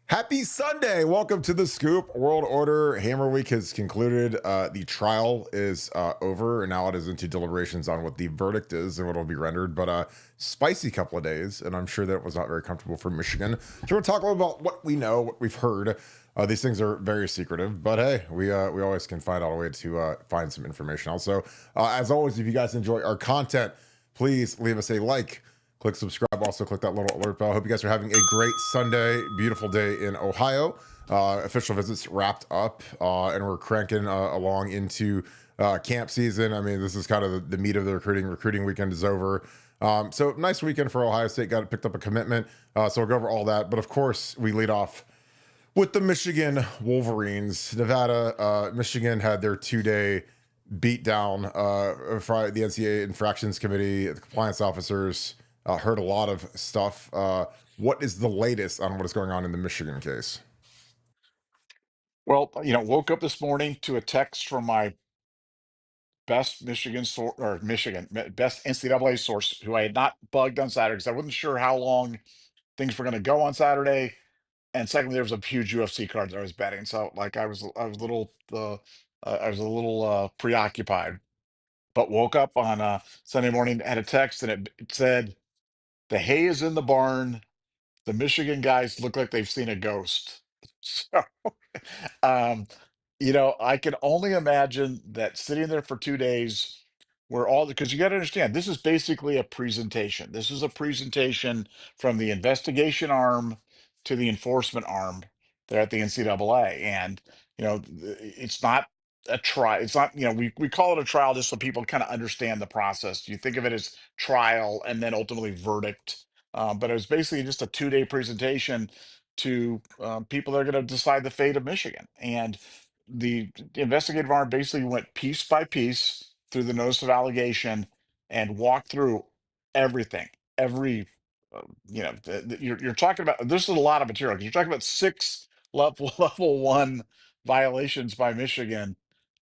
Happy Sunday. Welcome to the Scoop. World Order Hammer Week has concluded. The trial is over, and now it is into deliberations on what the verdict is and what will be rendered. But spicy couple of days, and I'm sure that was not very comfortable for Michigan. So we're going to talk a little about what we know, what we've heard. These things are very secretive, but hey, we always can find out a way to find some information. Also, as always, if you guys enjoy our content, please leave us a like. Click subscribe. Also, click that little alert bell. Hope you guys are having a great Sunday, beautiful day in Ohio. Official visits wrapped up, and we're cranking along into camp season. I mean, this is kind of the meat of the recruiting. Recruiting weekend is over. So nice weekend for Ohio State. Got picked up a commitment. So we'll go over all that. But of course, we lead off with the Michigan Wolverines. Michigan had their 2 day beat down. Friday, the NCAA infractions committee, the compliance officers. Heard a lot of stuff. What is the latest on what is going on in the Michigan case? Well, woke up this morning to a text from my best Michigan source or best NCAA source who I had not bugged on Saturday because I wasn't sure how long things were going to go on Saturday. And secondly, there was a huge UFC cards I was betting, so like I was a little preoccupied. But woke up on Sunday morning, had a text, and it said the hay is in the barn. The Michigan guys look like they've seen a ghost. So, um, I can only imagine that sitting there for 2 days where all because you got to understand, this is basically a presentation. This is a presentation from the investigation arm to the enforcement arm there at the NCAA. And, it's not a trial. It's not, we call it a trial just so people kind of understand the process. You think of it as trial and then ultimately verdict. But it was basically just a 2 day presentation to people that are going to decide the fate of Michigan. And the investigative arm basically went piece by piece through the notice of allegation and walked through everything, every, you're talking about, this is a lot of material 'cause you're talking about six level one violations by Michigan.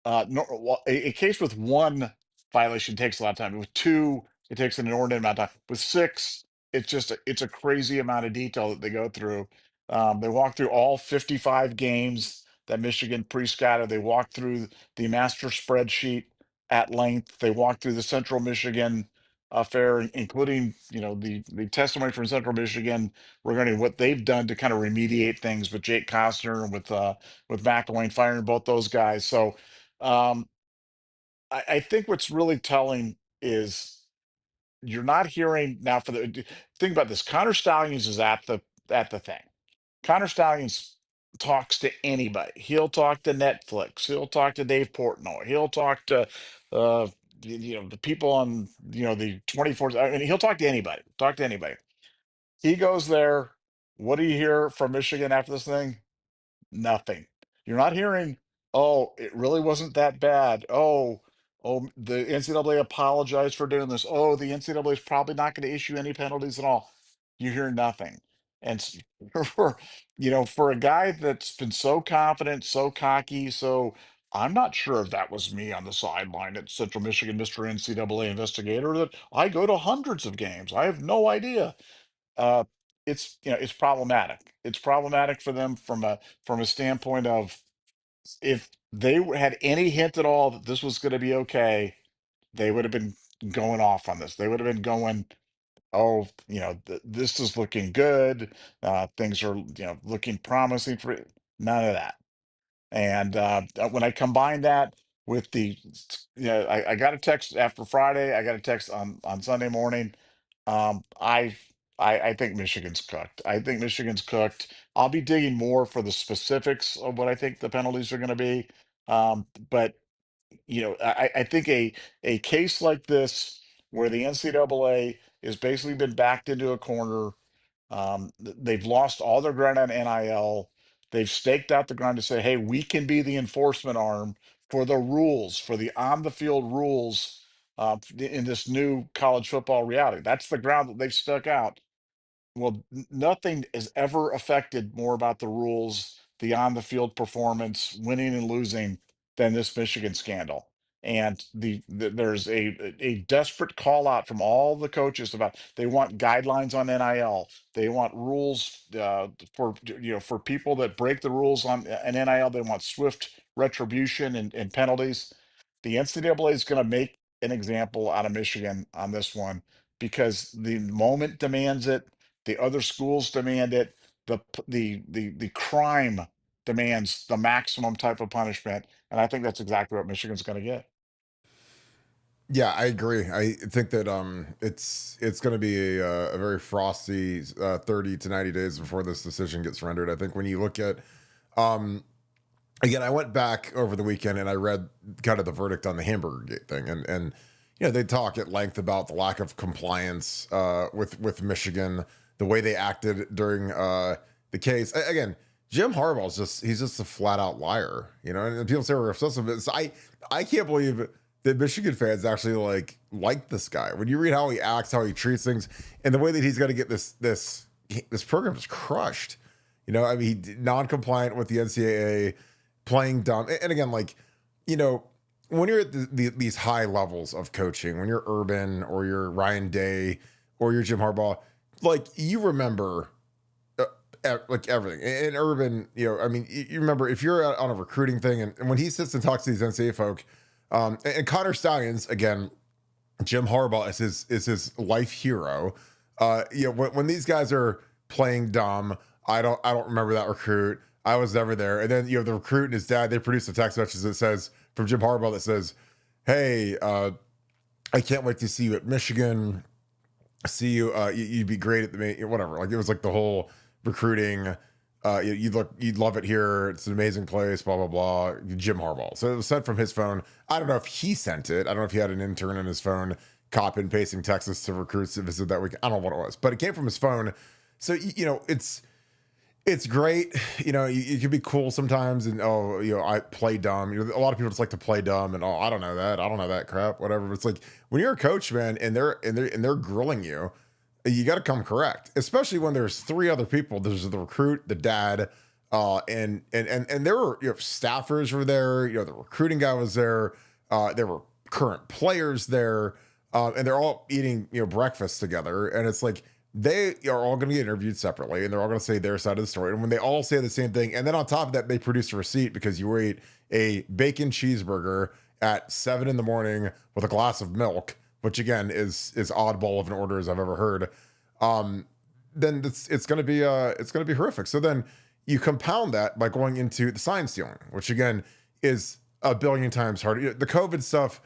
No, well, a case with one violation takes a lot of time. With two, it takes an inordinate amount of time. With six, it's a crazy amount of detail that they go through. They walk through all 55 games that Michigan pre-scattered. They walk through the master spreadsheet at length. They walk through the Central Michigan affair, including the testimony from Central Michigan regarding what they've done to kind of remediate things with Jake Costner and with McElwain firing both those guys. So um, I think what's really telling is you're not hearing now for the think about this. Connor Stallions is at the thing. Connor Stallions talks to anybody. He'll talk to Netflix. He'll talk to Dave Portnoy. He'll talk to the people on the 24. I mean, he'll talk to anybody. Talk to anybody. He goes there. What do you hear from Michigan after this thing? Nothing. You're not hearing, "Oh, it really wasn't that bad. Oh, the NCAA apologized for doing this. Oh, the NCAA is probably not going to issue any penalties at all." You hear nothing. And for for a guy that's been so confident, so cocky, so I'm not sure if that was me on the sideline at Central Michigan, Mr. NCAA investigator, that I go to hundreds of games. I have no idea. uh, it's problematic. It's problematic for them from a standpoint of if they had any hint at all that this was going to be okay, they would have been going off on this. They would have been going, "Oh, this is looking good. Things are looking promising for it." None of that. And when I combine that with I got a text after Friday. I got a text on Sunday morning. Um, I, I think Michigan's cooked. I think Michigan's cooked. I'll be digging more for the specifics of what I think the penalties are going to be. But I think a case like this where the NCAA has basically been backed into a corner. They've lost all their ground on NIL. They've staked out the ground to say, "Hey, we can be the enforcement arm for the rules, for the on the field rules in this new college football reality." That's the ground that they've stuck out. Well, nothing has ever affected more about the rules, the on the field performance, winning and losing than this Michigan scandal. And there's a desperate call out from all the coaches about they want guidelines on NIL. They want rules for for people that break the rules on an NIL. They want swift retribution and penalties. The NCAA is going to make an example out of Michigan on this one because the moment demands it. The other schools demand it. The crime demands the maximum type of punishment, and I think that's exactly what Michigan's going to get. Yeah, I agree. I think that it's going to be a very frosty 30 to 90 days before this decision gets rendered. I think when you look at um again, I went back over the weekend and I read kind of the verdict on the hamburger gate thing, and they talk at length about the lack of compliance with Michigan, the way they acted during the case. Again, Jim Harbaugh's he's just a flat out liar, and people say we're obsessed with it. So I can't believe that Michigan fans actually like this guy. When you read how he acts, how he treats things, and the way that he's got to get this program just crushed. I mean, non-compliant with the NCAA, playing dumb. And again, when you're at these high levels of coaching, when you're Urban or you're Ryan Day or you're Jim Harbaugh, you remember everything. And Urban, I mean, you remember if you're on a recruiting thing and when he sits and talks to these NCAA folk, and Connor Stallions, again, Jim Harbaugh is his life hero. When these guys are playing dumb, I don't remember that recruit. I was never there. And then the recruit and his dad, they produce a text message that says from Jim Harbaugh that says, "Hey, I can't wait to see you at Michigan. See you. You'd be great at the whatever." It was the whole recruiting. You'd love it here. It's an amazing place. Blah blah blah. Jim Harbaugh. So it was sent from his phone. I don't know if he sent it. I don't know if he had an intern on his phone copy and pasting texts to recruits to visit that week. I don't know what it was, but it came from his phone. So it's great. You can be cool sometimes, and I play dumb. A lot of people just like to play dumb, and I don't know that. I don't know that crap. Whatever. But it's when you're a coach, man, and they're grilling you. You got to come correct, especially when there's three other people. There's the recruit, the dad, and there were staffers were there. The recruiting guy was there. There were current players there, and they're all eating breakfast together. And it's they are all going to get interviewed separately, and they're all going to say their side of the story. And when they all say the same thing, and then on top of that, they produce a receipt because you ate a bacon cheeseburger at 7 a.m. with a glass of milk, which again is oddball of an order as I've ever heard. Then it's going to be horrific. So then you compound that by going into the sign stealing, which again is a billion times harder. The COVID stuff,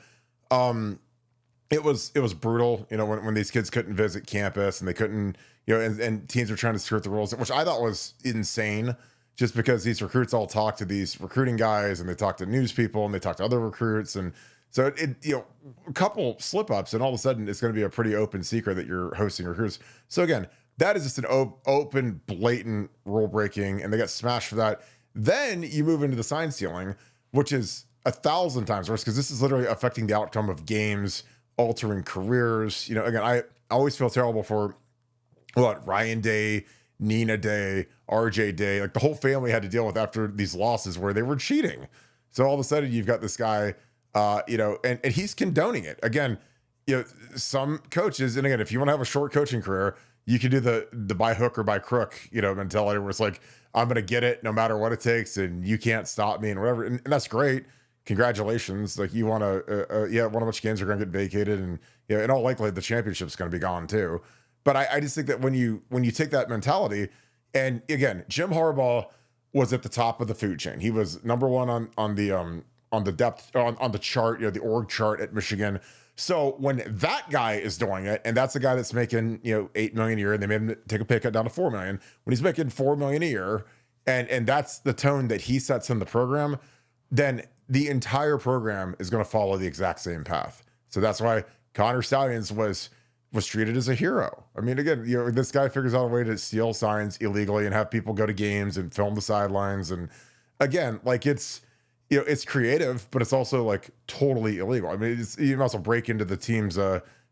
it was brutal. When these kids couldn't visit campus and they couldn't, and teams were trying to skirt the rules, which I thought was insane. Just because these recruits all talk to these recruiting guys and they talk to news people and they talk to other recruits, and so a couple slip ups and all of a sudden it's going to be a pretty open secret that you're hosting recruits. So again, that is just an open, blatant rule breaking, and they got smashed for that. Then you move into the sign stealing, which is 1,000 times worse because this is literally affecting the outcome of games, altering careers. Again, I always feel terrible for Ryan Day, Nina Day, RJ Day, the whole family had to deal with after these losses where they were cheating. So all of a sudden you've got this guy, and he's condoning it. Again, some coaches, and again, if you want to have a short coaching career, you can do the by hook or by crook, mentality where it's I'm going to get it no matter what it takes, and you can't stop me and whatever. And that's great. Congratulations. You want to, one of which games are going to get vacated, and in all likelihood, the championship's going to be gone too. But I just think that when you take that mentality, and again, Jim Harbaugh was at the top of the food chain. He was number one on the depth on the chart, the org chart at Michigan. So when that guy is doing it, and that's the guy that's making $8 million a year, and they made him take a pay cut down to $4 million. When he's making $4 million a year, and that's the tone that he sets in the program, then the entire program is going to follow the exact same path. So that's why Connor Stallions was treated as a hero. I mean, again, this guy figures out a way to steal signs illegally and have people go to games and film the sidelines. And again, it's creative, but it's also totally illegal. I mean, you can also break into the team's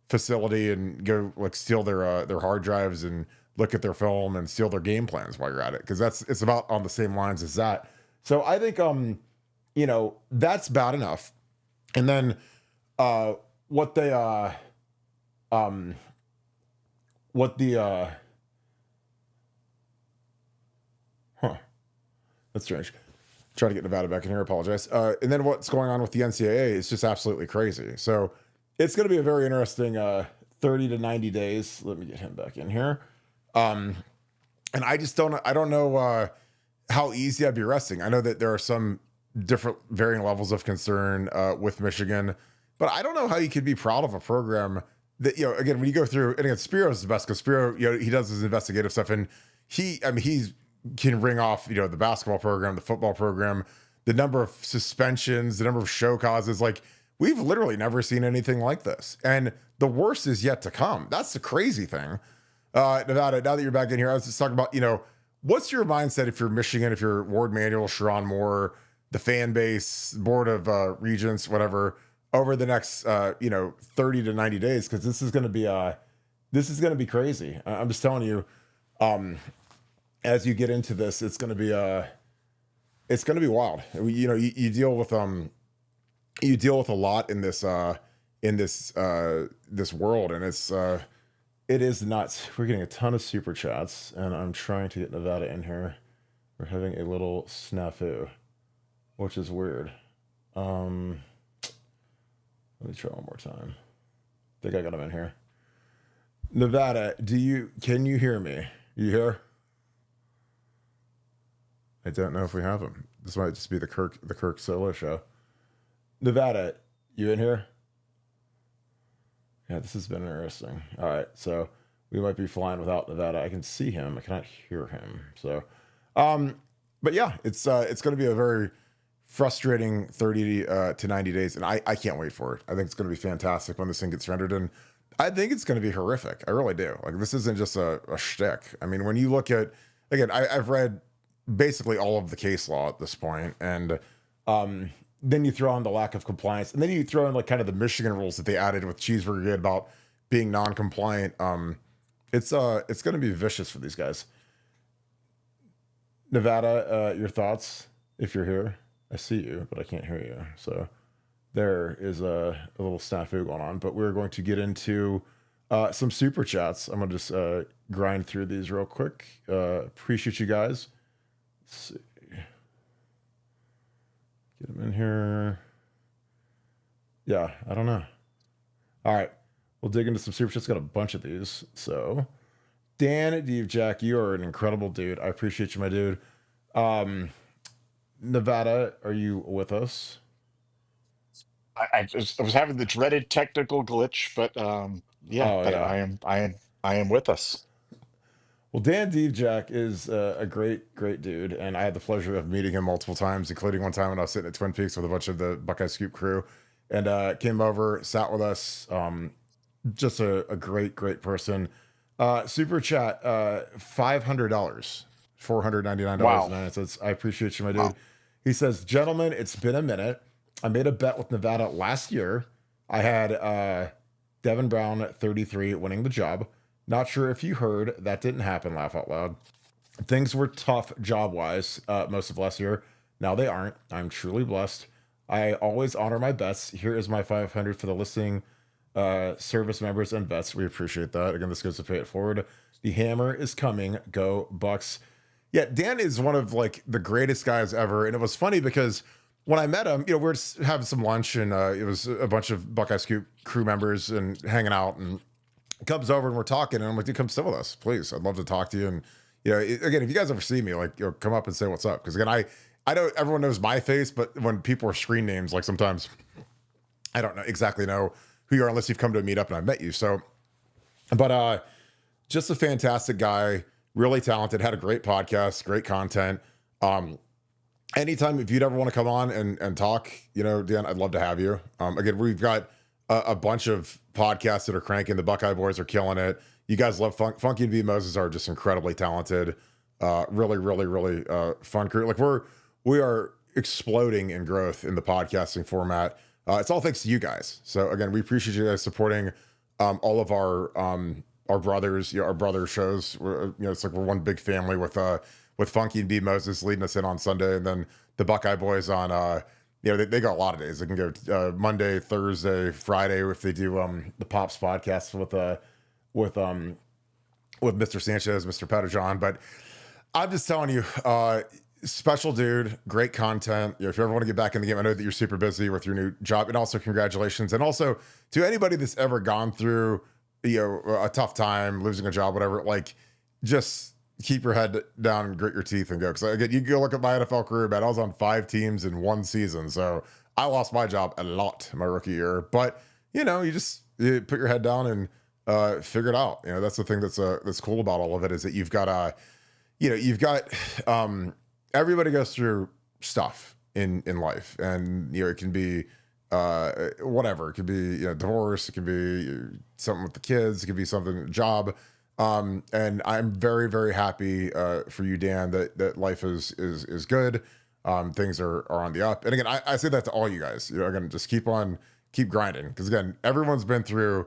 facility and go steal their hard drives and look at their film and steal their game plans while you're at it. Cause it's about on the same lines as that. So I think, that's bad enough. And then what they what the that's strange. Try to get Nevada back in here. I apologize. And then what's going on with the NCAA is just absolutely crazy. So it's going to be a very interesting 30 to 90 days. Let me get him back in here. And I don't know how easy I'd be resting. I know that there are some different varying levels of concern with Michigan, but I don't know how you could be proud of a program that, again, when you go through, and again, Spiro's the best because Spiro, he does his investigative stuff, and he can ring off, the basketball program, the football program, the number of suspensions, the number of show causes. Like, we've literally never seen anything like this. And the worst is yet to come. That's the crazy thing. Nevada, now that you're back in here, I was just talking about, what's your mindset if you're Michigan, if you're Ward Manuel, Sharon Moore, the fan base, board of regents, whatever, over the next, 30 to 90 days? Because this is going to be crazy. I'm just telling you, as you get into this, it's going to be wild. You deal with a lot in this world, and it is nuts. We're getting a ton of super chats, and I'm trying to get Nevada in here. We're having a little snafu, which is weird. Let me try one more time. I think I got him in here. Nevada, can you hear me? You hear? I don't know if we have him. This might just be the Kirk solo show. Nevada, you in here? Yeah, this has been interesting. All right, so we might be flying without Nevada. I can see him. I cannot hear him. So, but yeah, it's going to be a very frustrating 30 to 90 days, and I can't wait for it. I think it's going to be fantastic when this thing gets rendered, and I think it's going to be horrific. I really do. Like, this isn't just a shtick. I mean, when you look at, again, I've read basically all of the case law at this point, and then you throw on the lack of compliance, and then you throw in like kind of the Michigan rules that they added with Cheeseburger about being non-compliant. It's going to be vicious for these guys. Nevada, your thoughts if you're here? I see you, but I can't hear you. So there is a little snafu going on, but we're going to get into some super chats. I'm going to just grind through these real quick. Appreciate you guys. Let's see. Get them in here. Yeah, I don't know. All right. We'll dig into some super chats. Got a bunch of these. So, Dan Jack, you are an incredible dude. I appreciate you, my dude. Nevada, are you with us? I was having the dreaded technical glitch, but I am with us. Well, Dan Jack is a great dude, and I had the pleasure of meeting him multiple times, including one time when I was sitting at Twin Peaks with a bunch of the Buckeye Scoop crew, and came over, sat with us. Just a great person. Super chat, $500, $499.09. Wow. I appreciate you, my dude. Wow. He says, gentlemen, it's been a minute. I made a bet with Nevada last year. I had Devin Brown at 33 winning the job. Not sure if you heard. That didn't happen, laugh out loud. Things were tough job-wise most of last year. Now they aren't. I'm truly blessed. I always honor my bets. Here is my 500 for the listening service members and vets. We appreciate that. Again, this goes to pay it forward. The hammer is coming. Go Bucks. Yeah, Dan is one of like the greatest guys ever. And it was funny because when I met him, we were having some lunch, and it was a bunch of Buckeye Scoop crew members and hanging out, and he comes over and we're talking, and I'm like, dude, come sit with us, please. I'd love to talk to you. And again, if you guys ever see me, like, come up and say what's up. Because again, I know everyone knows my face, but when people are screen names, like sometimes I don't exactly know who you are unless you've come to a meetup and I've met you. So, but just a fantastic guy, really talented, had a great podcast, great content. Anytime, if you'd ever want to come on and talk, Dan, I'd love to have you. Again, we've got a bunch of podcasts that are cranking. The Buckeye boys are killing it. You guys love Funky and B. Moses are just incredibly talented. Really fun crew. Like we are exploding in growth in the podcasting format. It's all thanks to you guys. So again, we appreciate you guys supporting all of our brothers, our brother shows. It's like we're one big family with Funky and B. Moses leading us in on Sunday, and then the Buckeye boys on they got a lot of days. They can go Monday, Thursday, Friday if they do the Pops podcast with um with Mr. Sanchez, Mr. Pettijohn. But I'm just telling you, special dude, great content. If you ever want to get back in the game, I know that you're super busy with your new job, and also congratulations. And also to anybody that's ever gone through, a tough time, losing a job, whatever, like just keep your head down and grit your teeth and go. Because again, you go look at my NFL career, man. I was on 5 teams in one season, so I lost my job a lot my rookie year. But you put your head down and figure it out. That's the thing that's cool about all of it is that you've got everybody goes through stuff in life, and it can be whatever. It could be divorce, it can be something with the kids, it could be something job. And I'm very very happy for you, Dan, that life is good. Things are on the up, and again I say that to all you guys. Again, just keep grinding, because again everyone's been through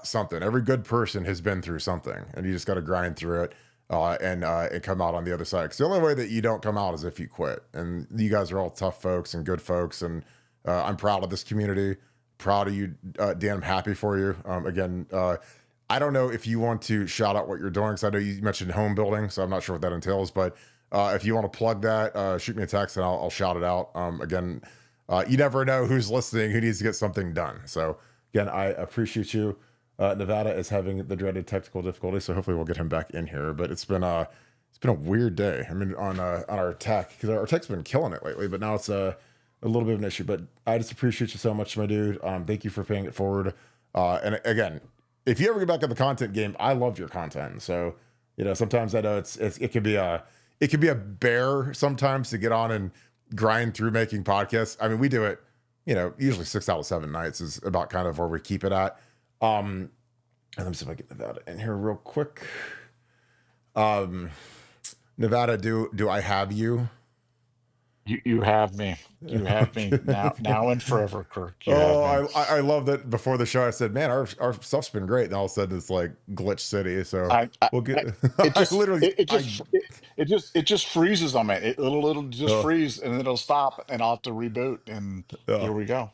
something. Every good person has been through something, and you just got to grind through it and come out on the other side. Because the only way that you don't come out is if you quit. And you guys are all tough folks and good folks, and I'm proud of this community. Proud of you, Dan. I'm happy for you. Again, I don't know if you want to shout out what you're doing, because I know you mentioned home building, so I'm not sure what that entails. But if you want to plug that, shoot me a text and I'll shout it out. Again, you never know who's listening, who needs to get something done. So again, I appreciate you. Nevada is having the dreaded technical difficulty, so hopefully we'll get him back in here. But it's been a weird day. I mean, on our tech, because our tech's been killing it lately, but now it's a little bit of an issue. But I just appreciate you so much, my dude. Thank you for paying it forward. And again, if you ever get back in the content game, I loved your content. So sometimes I know it could be a bear sometimes to get on and grind through making podcasts. I mean, we do it. Usually 6 out of 7 nights is about kind of where we keep it at. And let me see if I get Nevada in here real quick. Nevada, do I have you? You have me. You have me now and forever, Kirk. You have me. Oh, I love that. Before the show, I said, "Man, our stuff's been great." And all of a sudden, it's like glitch city. So we'll get. I it I just literally, it I just it just freezes on me. It'll just oh, freeze, and then it'll stop, and I'll have to reboot, and here oh. we go.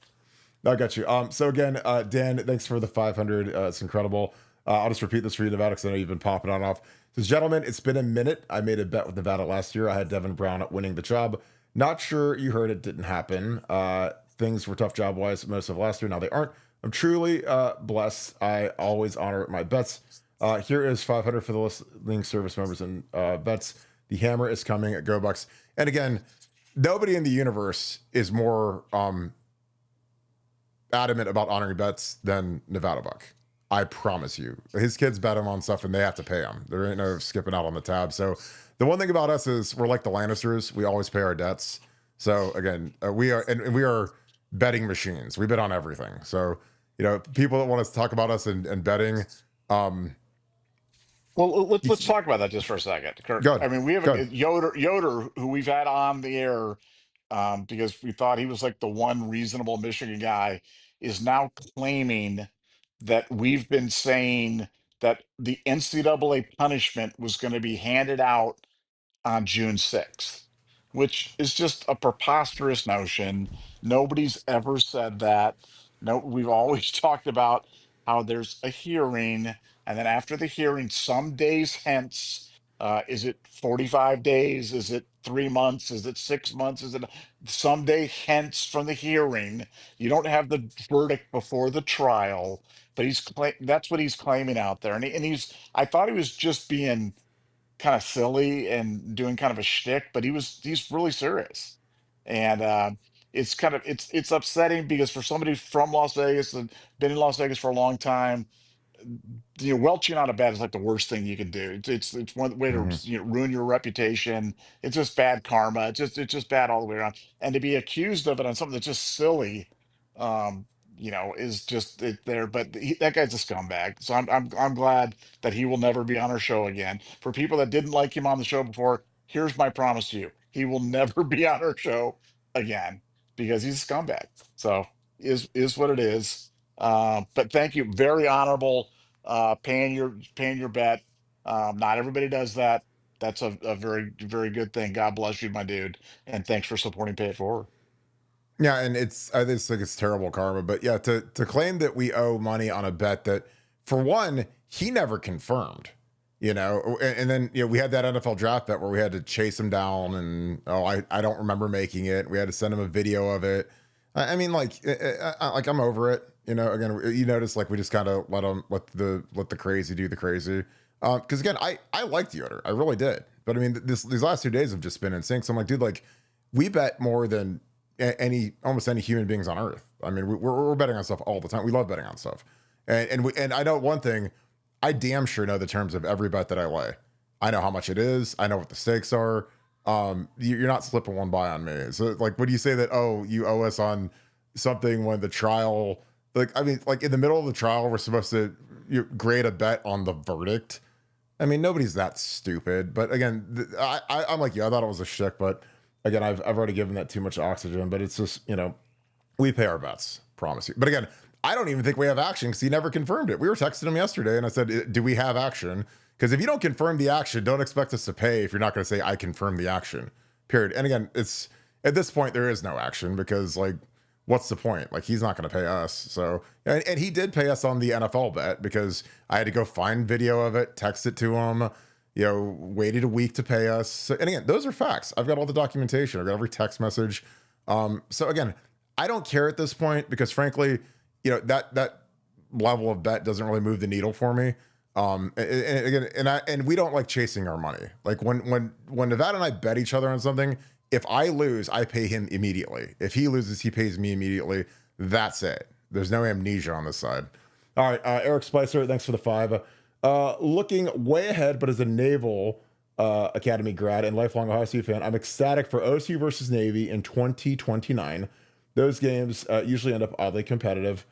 I got you. So again, Dan, thanks for the 500. It's incredible. I'll just repeat this for you, Nevada, because I know you've been popping on off. It says, gentlemen, it's been a minute. I made a bet with Nevada last year. I had Devin Brown winning the job. Not sure you heard it didn't happen. Things were tough job wise most of last year. Now they aren't. I'm truly blessed. I always honor my bets. Here is 500 for the listening service members and bets. The hammer is coming at Go Bucks. And again, nobody in the universe is more adamant about honoring bets than Nevadabuck. I promise you. His kids bet him on stuff and they have to pay him. There ain't no skipping out on the tab. So the one thing about us is we're like the Lannisters. We always pay our debts. So again, we are betting machines. We bet on everything. So, people that want to talk about us and betting, Well, let's talk about that just for a second, Kirk. good, I mean, we have good. Yoder, who we've had on the air because we thought he was like the one reasonable Michigan guy, is now claiming that we've been saying that the NCAA punishment was going to be handed out on June 6th, which is just a preposterous notion. Nobody's ever said that. No, we've always talked about how there's a hearing, and then after the hearing, some days hence, is it 45 days? Is it 3 months? Is it 6 months? Is it someday hence from the hearing? You don't have the verdict before the trial, but that's what he's claiming out there. And he's, I thought he was just being kind of silly and doing kind of a shtick, but he's really serious. And it's upsetting because for somebody from Las Vegas and been in Las Vegas for a long time, welching out a bet is like the worst thing you can do. It's one way to Mhm. ruin your reputation. It's just bad karma. It's just bad all the way around. And to be accused of it on something that's just silly, um, is just there. But that guy's a scumbag. So I'm glad that he will never be on our show again. For people that didn't like him on the show before, here's my promise to you: he will never be on our show again because he's a scumbag. So is what it is. But thank you, very honorable, paying your bet. Not everybody does that. That's a very very good thing. God bless you, my dude, and thanks for supporting Pay It Forward. Yeah, and I just think it's terrible karma. But yeah, to claim that we owe money on a bet that, for one, he never confirmed, and then we had that NFL draft bet where we had to chase him down, and I don't remember making it. We had to send him a video of it. I mean, like I'm over it. Again, you notice like we just kind of let the crazy do the crazy. Because again, I liked Yoder, I really did. But I mean, these last 2 days have just been insane. So I'm like, dude, like we bet more than almost any human beings on earth. I mean, we're betting on stuff all the time. We love betting on stuff, and I know one thing. I damn sure know the terms of every bet that I lay. I know how much it is. I know what the stakes are. You're not slipping one by on me. So like, when you say that, oh, you owe us on something when the trial, like, I mean, like in the middle of the trial, we're supposed to grade a bet on the verdict. I mean, nobody's that stupid. But again, I'm like, yeah, I thought it was a shtick, but again, I've already given that too much oxygen. But it's just, we pay our bets, promise you. But again, I don't even think we have action because he never confirmed it. We were texting him yesterday, and I said, do we have action? Because if you don't confirm the action, don't expect us to pay if you're not going to say, I confirm the action, period. And again, it's at this point, there is no action because, like, what's the point? Like, he's not going to pay us. So, and he did pay us on the NFL bet because I had to go find video of it, text it to him, waited a week to pay us. So, and again, those are facts. I've got all the documentation. I've got every text message. So again, I don't care at this point because frankly, that level of bet doesn't really move the needle for me. And again, and we don't like chasing our money. Like when Nevada and I bet each other on something, if I lose, I pay him immediately. If he loses, he pays me immediately. That's it. There's no amnesia on this side. All right, Eric Spicer, thanks for the 5. Looking way ahead, but as a Naval Academy grad and lifelong Ohio State fan, I'm ecstatic for OSU versus Navy in 2029. Those games usually end up oddly competitive.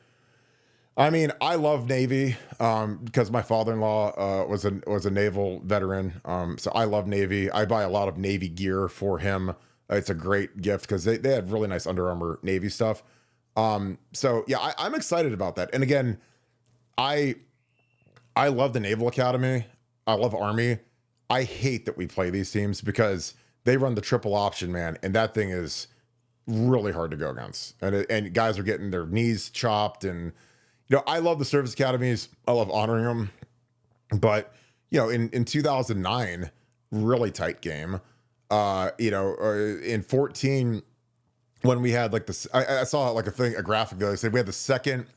I mean, I love Navy because my father-in-law was a naval veteran. So I love Navy. I buy a lot of Navy gear for him. It's a great gift because they had really nice Under Armour Navy stuff. So yeah, I'm excited about that. And again, I love the Naval Academy. I love Army. I hate that we play these teams because they run the triple option, man, and that thing is really hard to go against. And guys are getting their knees chopped. And I love the service academies. I love honoring them. But in 2009, really tight game. In 14, when we had like this, I saw like a graphic that said we had the second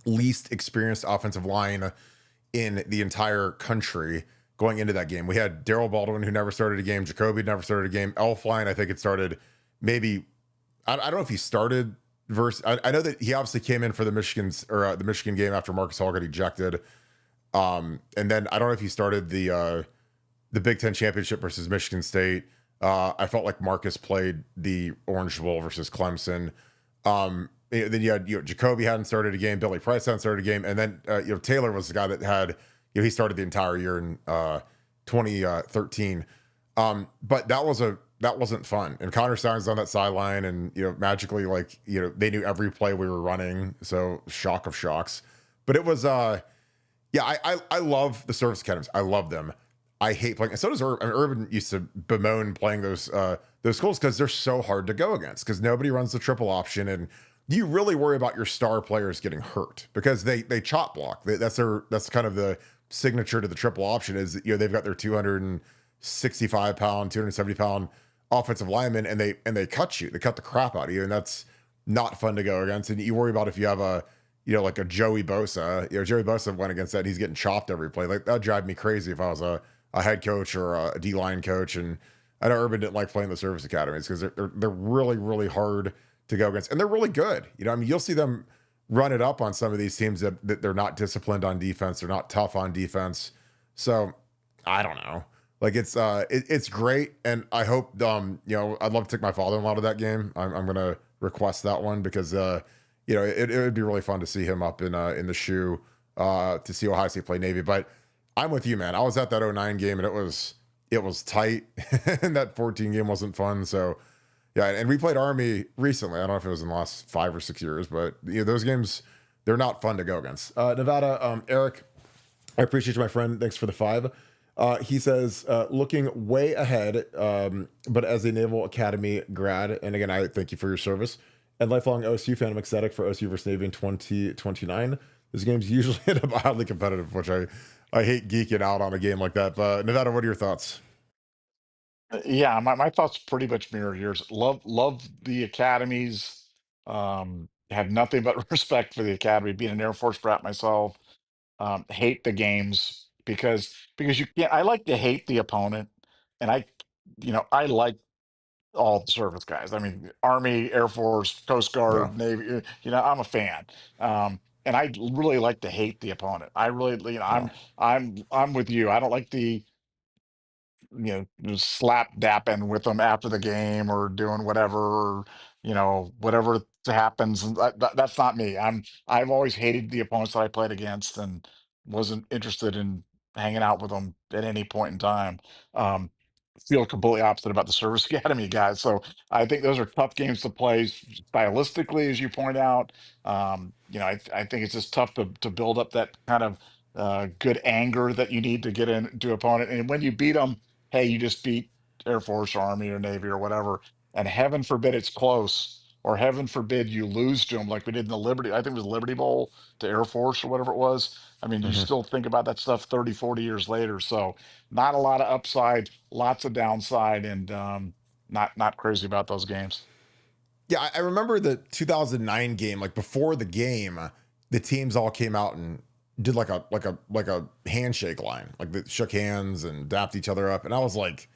least experienced offensive line in the entire country going into that game. We had Daryl Baldwin, who never started a game. Jacoby never started a game. Elfline, I think it started maybe, I don't know if he started versus, I know that he obviously came in for the the Michigan game after Marcus Hall got ejected. And then I don't know if he started the Big Ten championship versus Michigan State. I felt like Marcus played the Orange Bowl versus Clemson. Then you had Jacoby hadn't started a game, Billy Price hadn't started a game, and then Taylor was the guy that had he started the entire year in 2013. But that wasn't fun. And Connor Stein's on that sideline, and magically they knew every play we were running. So shock of shocks. But it was I love the service academies. I love them. I hate playing. And so does Urban. Urban used to bemoan playing those schools because they're so hard to go against because nobody runs the triple option, and you really worry about your star players getting hurt because they chop block. That's kind of the signature to the triple option is they've got their 265 pound, 270 pound offensive linemen, and they cut you. They cut the crap out of you, and that's not fun to go against. And you worry about if you have a like a Joey Bosa. Joey Bosa went against that, and he's getting chopped every play. Like that'd drive me crazy if I was a head coach or a D-line coach. And I know Urban didn't like playing the service academies because they're really, really hard to go against, and they're really good. I mean, you'll see them run it up on some of these teams that they're not disciplined on defense. They're not tough on defense. So I don't know. Like it's great, and I hope I'd love to take my father-in-law to that game. I'm gonna request that one because it would be really fun to see him up in the shoe to see Ohio State play Navy. But I'm with you, man. I was at that 09 game, and it was tight, and that 14 game wasn't fun. So yeah, and we played Army recently. I don't know if it was in the last 5 or 6 years, but those games, they're not fun to go against. Nevada, Eric, I appreciate you, my friend. Thanks for the 5. He says, looking way ahead, but as a Naval Academy grad, and again, I thank you for your service. and lifelong OSU fan, I'm ecstatic for OSU versus Navy in 2029. This game's usually end up highly competitive, which I hate geeking out on a game like that. But Nevada, what are your thoughts? Yeah, my thoughts pretty much mirror yours. Love the academies. Have nothing but respect for the academy. Being an Air Force brat myself, hate the games because you can't. I like to hate the opponent, and I like all the service guys. I mean, Army, Air Force, Coast Yeah, Guard, Navy. I'm a fan. And I really like to hate the opponent. I really, yeah. I'm with you. I don't like the just slap dapping with them after the game or doing whatever, or, whatever happens. And that's not me. I've always hated the opponents that I played against and wasn't interested in hanging out with them at any point in time. Um, Feel completely opposite about the service academy guys. So I think those are tough games to play stylistically, as you point out. I think it's just tough to build up that kind of good anger that you need to get into opponent. And when you beat them, hey, you just beat Air Force, Army, or Navy, or whatever, and heaven forbid it's close, or heaven forbid you lose to them like we did in the Liberty, I think it was Liberty Bowl to Air Force or whatever it was. I mean, you Mhm. still think about that stuff 30, 40 years later. So not a lot of upside, lots of downside, and not crazy about those games. Yeah, I remember the 2009 game. Like before the game, the teams all came out and did like a handshake line, like they shook hands and dapped each other up, and I was like,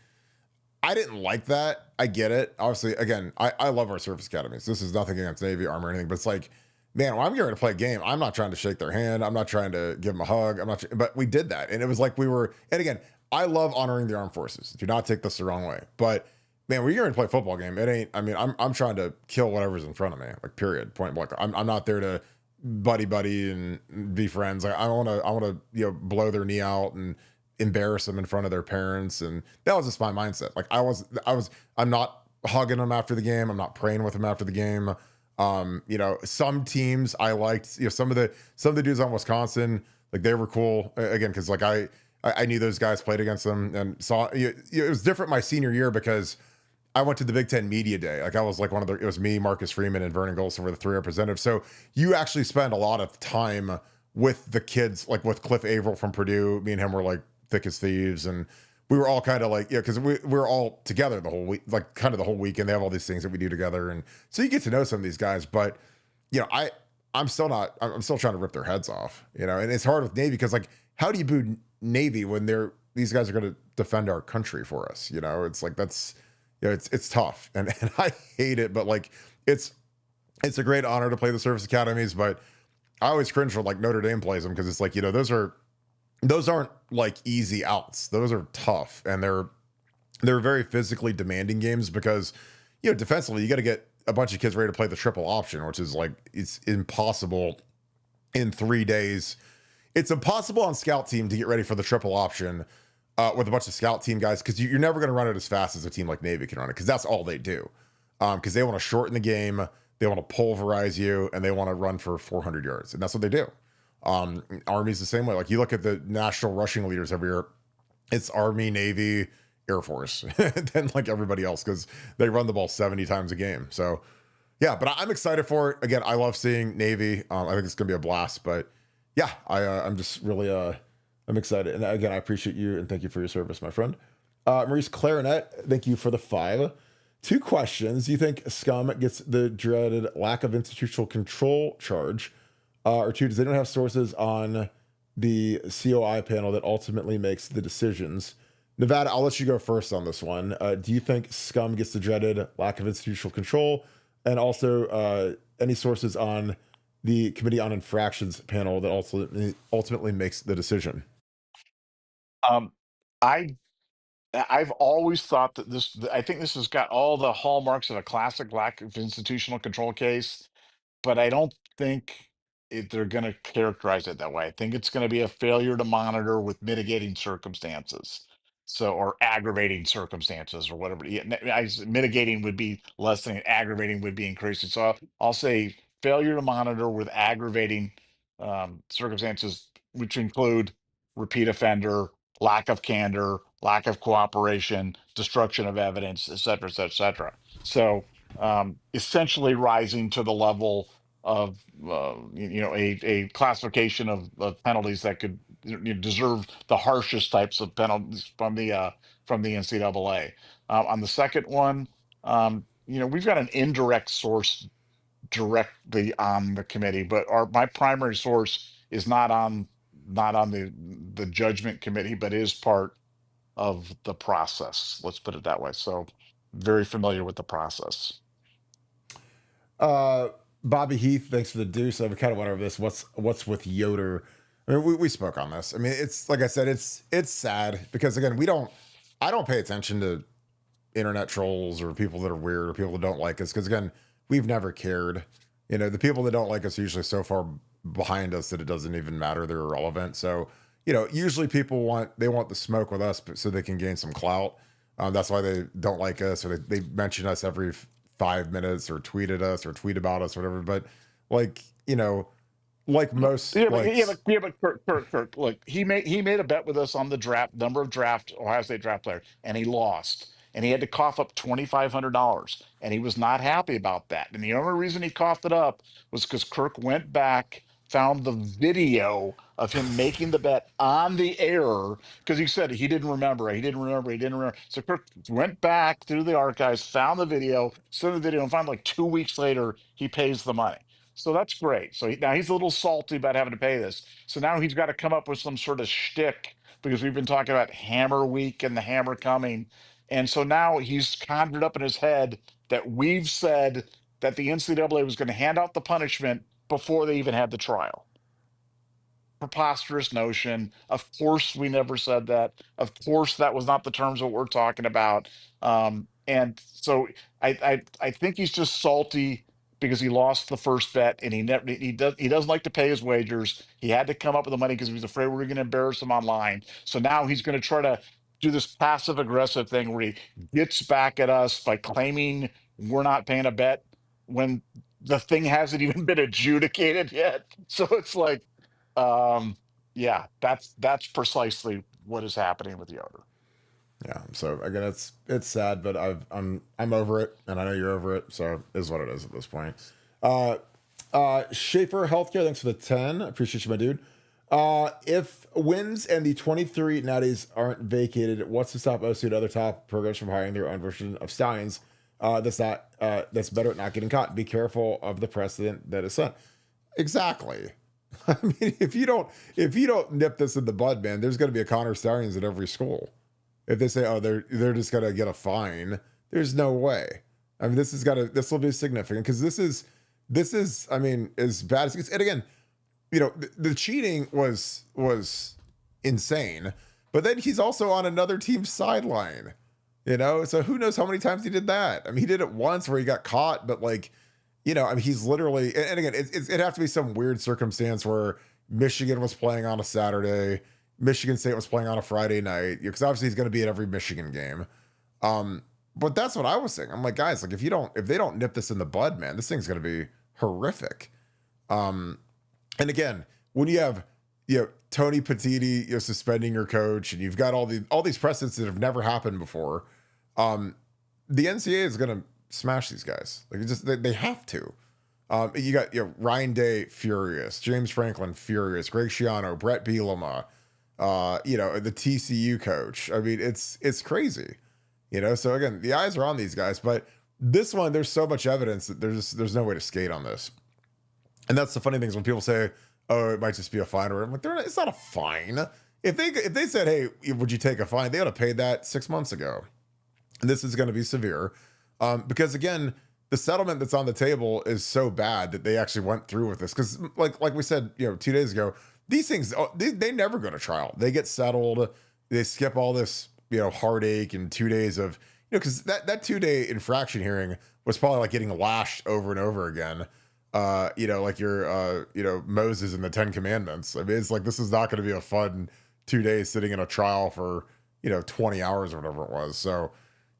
I didn't like that. I get it. Obviously, again, I love our service academies. This is nothing against Navy, Army, or anything, but it's like, man, when I'm getting ready to play a game, I'm not trying to shake their hand. I'm not trying to give them a hug. I'm not, but we did that. And it was like we were, and again, I love honoring the armed forces. Do not take this the wrong way. But man, when you're going to play a football game, it ain't, I mean, I'm trying to kill whatever's in front of me, like period, point blank. I'm not there to buddy and be friends. Like I want to, blow their knee out and embarrass them in front of their parents. And that was just my mindset. Like I'm not hugging them after the game. I'm not praying with them after the game. Some teams I liked, some of the dudes on Wisconsin, like they were cool again. Cause like I knew those guys played against them and saw, it was different my senior year because I went to the Big Ten Media Day. Like I was like it was me, Marcus Freeman, and Vernon Golson were the three representatives. So you actually spend a lot of time with the kids, like with Cliff Averill from Purdue. Me and him were like thick as thieves. And we were all kind of like, because we were all together the whole week, like kind of the whole weekend. They have all these things that we do together. And so you get to know some of these guys. But, I'm still not, I'm still trying to rip their heads off, and it's hard with Navy because like, how do you boo Navy when these guys are going to defend our country for us? It's like, that's, it's tough and I hate it, but like it's a great honor to play the service academies, but I always cringe when like Notre Dame plays them because it's like, those aren't like easy outs. Those are tough and they're very physically demanding games because defensively you got to get a bunch of kids ready to play the triple option, which is like it's impossible in 3 days. It's impossible on scout team to get ready for the triple option with a bunch of scout team guys because you're never going to run it as fast as a team like Navy can run it because that's all they do. Because they want to shorten the game, they want to pulverize you, and they want to run for 400 yards, and that's what they do. Army's the same way. Like you look at the national rushing leaders every year, it's Army, Navy, Air Force, than like everybody else because they run the ball 70 times a game. So yeah, but I'm excited for it. Again, I love seeing Navy. I think it's gonna be a blast. But yeah, I'm just really I'm excited. And again, I appreciate you and thank you for your service, my friend. Maurice Clarinet, thank you for the 5. 2 questions. Do you think Scum gets the dreaded lack of institutional control charge? Or 2, does anyone have sources on the COI panel that ultimately makes the decisions? Nevada, I'll let you go first on this one. Do you think Scum gets the dreaded lack of institutional control? And also, any sources on the Committee on Infractions panel that ultimately makes the decision? Um, I I've always thought that I think this has got all the hallmarks of a classic lack of institutional control case, but I don't think they're going to characterize it that way. I think it's going to be a failure to monitor with mitigating circumstances. So, or aggravating circumstances, or whatever. Yeah, mitigating would be less than aggravating would be increasing. So, I'll say failure to monitor with aggravating circumstances, which include repeat offender, lack of candor, lack of cooperation, destruction of evidence, et cetera, et cetera, et cetera. So, essentially rising to the level of a classification of penalties that could deserve the harshest types of penalties from the NCAA. On the second one, we've got an indirect source directly on the committee, but my primary source is not on the judgment committee, but is part of the process. Let's put it that way. So very familiar with the process. Bobby Heath, thanks for the deuce. I kind of wonder this. What's with Yoder? I mean, we spoke on this. I mean, it's like I said, it's sad because again, I don't pay attention to internet trolls or people that are weird or people that don't like us because again, we've never cared. The people that don't like us are usually so far behind us that it doesn't even matter. They're irrelevant. So usually people want the smoke with us so they can gain some clout. That's why they don't like us or they mention us every 5 minutes or tweet at us or tweet about us or whatever. But like like most Kirk, look, he made a bet with us on the number of Ohio State draft players, and he lost. And he had to cough up $2,500, and he was not happy about that. And the only reason he coughed it up was because Kirk went back, found the video of him making the bet on the air, because he said he didn't remember. He didn't remember. So Kirk went back through the archives, found the video, sent the video, and found like 2 weeks later he pays the money. So that's great. So now he's a little salty about having to pay this. So now he's got to come up with some sort of shtick because we've been talking about Hammer Week and the hammer coming. And so now he's conjured up in his head that we've said that the NCAA was going to hand out the punishment before they even had the trial. Preposterous notion. Of course, we never said that. Of course, that was not the terms of what we're talking about. And so I think he's just salty because he lost the first bet, and he doesn't like to pay his wagers. He had to come up with the money because he was afraid we were going to embarrass him online. So now he's going to try to do this passive aggressive thing where he gets back at us by claiming we're not paying a bet when the thing hasn't even been adjudicated yet. So it's like, yeah, that's precisely what is happening with Yoder. Yeah. So again, it's sad, but I'm over it, and I know you're over it. So it is what it is at this point. Schaefer Healthcare, thanks for the 10. Appreciate you, my dude. If wins and the 23 natties aren't vacated, what's to stop OSU and other top programs from hiring their own version of Stallions? That's better at not getting caught. Be careful of the precedent that is set. Exactly. I mean, if you don't nip this in the bud, man, there's going to be a Connor Stallions at every school. If they say, oh, they're just gonna get a fine, there's no way. I mean, this will be significant because this is, I mean, as bad as it gets. And again, the cheating was insane, but then he's also on another team's sideline, so who knows how many times he did that. I mean, he did it once where he got caught, but like, I mean, he's literally, and again, it'd have to be some weird circumstance where Michigan was playing on a Saturday, Michigan State was playing on a Friday night, because obviously he's going to be at every Michigan game. But that's what I was saying. I'm like, guys, like if they don't nip this in the bud, man, this thing's going to be horrific. And again, when you have Tony Petitti suspending your coach, and you've got all these precedents that have never happened before, the NCAA is going to smash these guys. Like they have to. You got Ryan Day furious, James Franklin furious, Greg Schiano, Brett Bielema. The TCU coach. I mean, it's crazy, so again, the eyes are on these guys, but this one, there's so much evidence that there's no way to skate on this. And that's the funny thing is when people say, oh, it might just be a fine, or I'm like, it's not a fine. If they said, hey, would you take a fine? They would have paid that 6 months ago. And this is going to be severe. Because again, the settlement that's on the table is so bad that they actually went through with this. Cause like we said, 2 days ago, these things, they never go to trial. They get settled. They skip all this, heartache and 2 days of, because that 2-day infraction hearing was probably like getting lashed over and over again. Like your, Moses and the 10 Commandments. I mean, it's like, this is not going to be a fun 2 days sitting in a trial for, 20 hours or whatever it was. So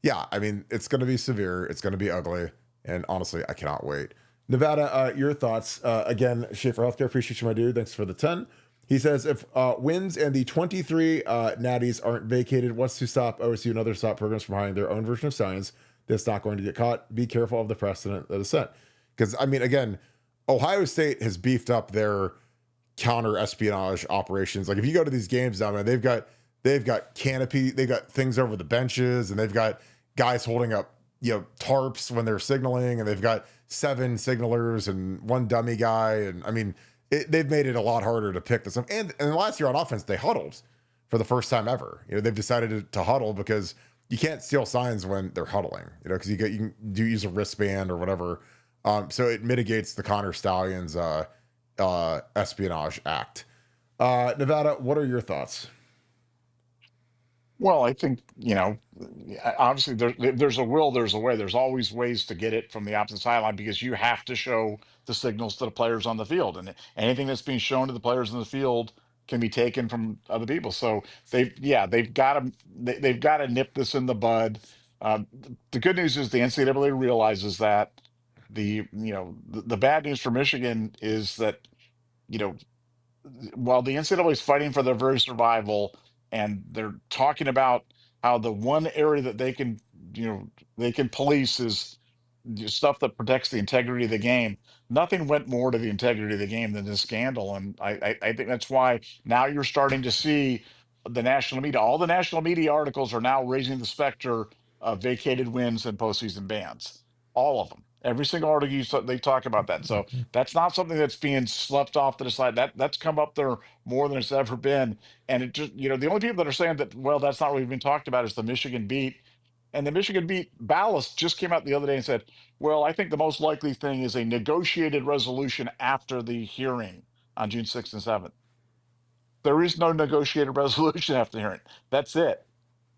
yeah, I mean, it's going to be severe. It's going to be ugly. And honestly, I cannot wait. Nevada, your thoughts. Again, Schaefer Healthcare, appreciate you, my dude. Thanks for the 10. He says, if wins and the 23 natties aren't vacated, what's to stop OSU and other top programs from hiring their own version of Stallions that's not going to get caught. Be careful of the precedent that is set. Because, I mean, again, Ohio State has beefed up their counter espionage operations. Like if you go to these games now, man, they've got canopy, they've got things over the benches, and they've got guys holding up, tarps when they're signaling, and they've got 7 signalers and 1 dummy guy. And I mean, they've made it a lot harder to pick this up. And last year on offense, they huddled for the first time ever. They've decided to huddle because you can't steal signs when they're huddling, because you can use a wristband or whatever. So it mitigates the Connor Stallions espionage act. Nevada, what are your thoughts? Well, I think, obviously there's a will, there's a way. There's always ways to get it from the opposite sideline because you have to show the signals to the players on the field. And anything that's being shown to the players in the field can be taken from other people. So they've got to they've got to nip this in the bud. The good news is the NCAA realizes that. The bad news for Michigan is that, you know, while the NCAA is fighting for their very survival, and they're talking about how the one area that they can police is stuff that protects the integrity of the game. Nothing went more to the integrity of the game than this scandal, and I think that's why now you're starting to see the national media. All the national media articles are now raising the specter of vacated wins and postseason bans. All of them. Every single article they talk about that. So that's not something that's being slept off to the side. That's come up there more than it's ever been. And it just, the only people that are saying that, well, that's not really been talked about is the Michigan beat. And the Michigan beat Ballast just came out the other day and said, well, I think the most likely thing is a negotiated resolution after the hearing on June 6th and 7th. There is no negotiated resolution after the hearing. That's it.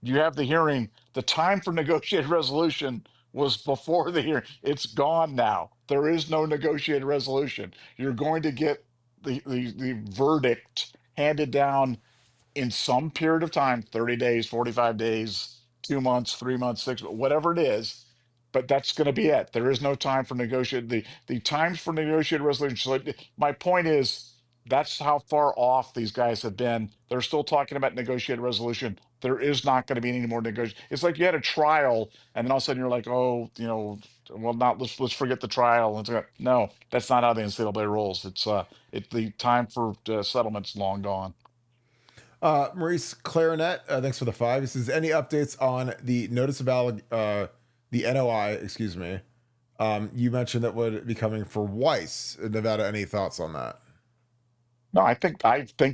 You have the hearing. The time for negotiated resolution was before the hearing. It's gone now. There is no negotiated resolution. You're going to get the verdict handed down in some period of time, 30 days, 45 days, 2 months, 3 months, 6, whatever it is. But that's going to be it. There is no time for negotiate the times for negotiated resolution. So my point is that's how far off these guys have been. They're still talking about negotiated resolution. There is not going to be any more negotiation. It's like you had a trial, and then all of a sudden you're like, oh, well, not let's forget the trial. No, that's not how the NCAA rolls. It's the time for settlement's long gone. Maurice Clarinet, thanks for the 5. He says, any updates on the notice of the NOI, excuse me. You mentioned that would be coming for Weiss. Nevada, any thoughts on that? No, I think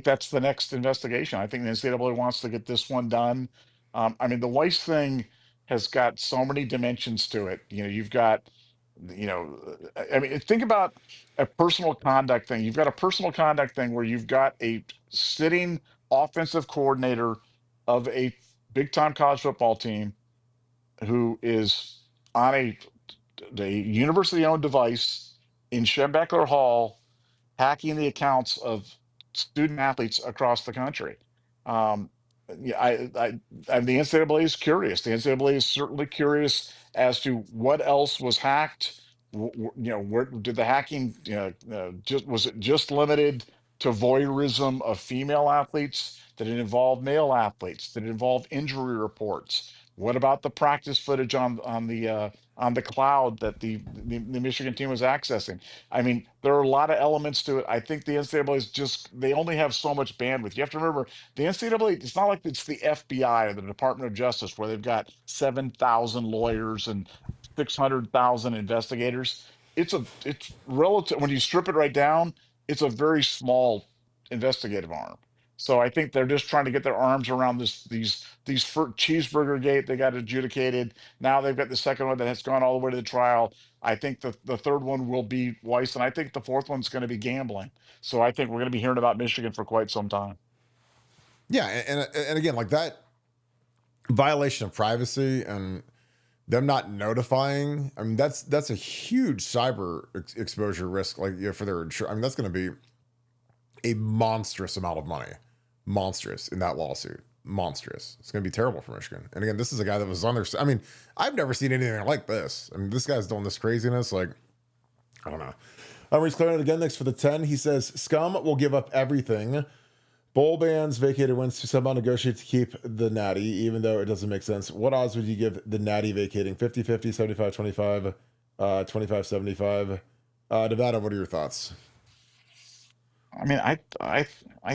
that's the next investigation. I think the NCAA wants to get this one done. I mean, the Weiss thing has got so many dimensions to it. You've got, I mean, think about a personal conduct thing. You've got a personal conduct thing where you've got a sitting offensive coordinator of a big time college football team who is on a university owned device in Schembechler Hall hacking the accounts of student athletes across the country. Yeah, the NCAA is curious. The NCAA is certainly curious as to what else was hacked. Where did the hacking? Just was it just limited to voyeurism of female athletes? Did it involve male athletes? Did it involve injury reports? What about the practice footage on the cloud that the Michigan team was accessing? I mean, there are a lot of elements to it. I think the NCAA they only have so much bandwidth. You have to remember the NCAA, it's not like it's the FBI or the Department of Justice where they've got 7,000 lawyers and 600,000 investigators. It's relative when you strip it right down, it's a very small investigative arm. So I think they're just trying to get their arms around these cheeseburger gate they got adjudicated. Now they've got the second one that has gone all the way to the trial. I think the third one will be Weiss, and I think the fourth one's going to be gambling. So I think we're going to be hearing about Michigan for quite some time. Yeah, and again, like that violation of privacy and them not notifying. I mean, that's a huge cyber exposure risk. Like for their insurance. I mean, that's going to be a monstrous amount of money. Monstrous in that lawsuit. Monstrous. It's going to be terrible for Michigan. And again, this is a guy that was on their. I mean, I've never seen anything like this. I mean, this guy's doing this craziness. Like, I don't know. He's clearing it again. Thanks for the 10. He says, scum will give up everything, Bowl bans, vacated wins to somehow negotiate to keep the natty, even though it doesn't make sense. What odds would you give the natty vacating? 50-50, 75-25, 25-75. Nevada, what are your thoughts? I mean, I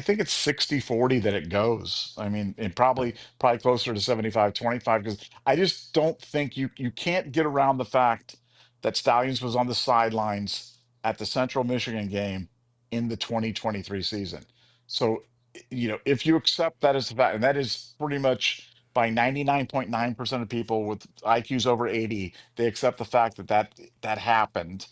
think it's 60-40 that it goes. I mean, and probably closer to 75-25, because I just don't think you can't get around the fact that Stallions was on the sidelines at the Central Michigan game in the 2023 season. So, if you accept that as a fact, and that is pretty much by 99.9% of people with IQs over 80, they accept the fact that happened.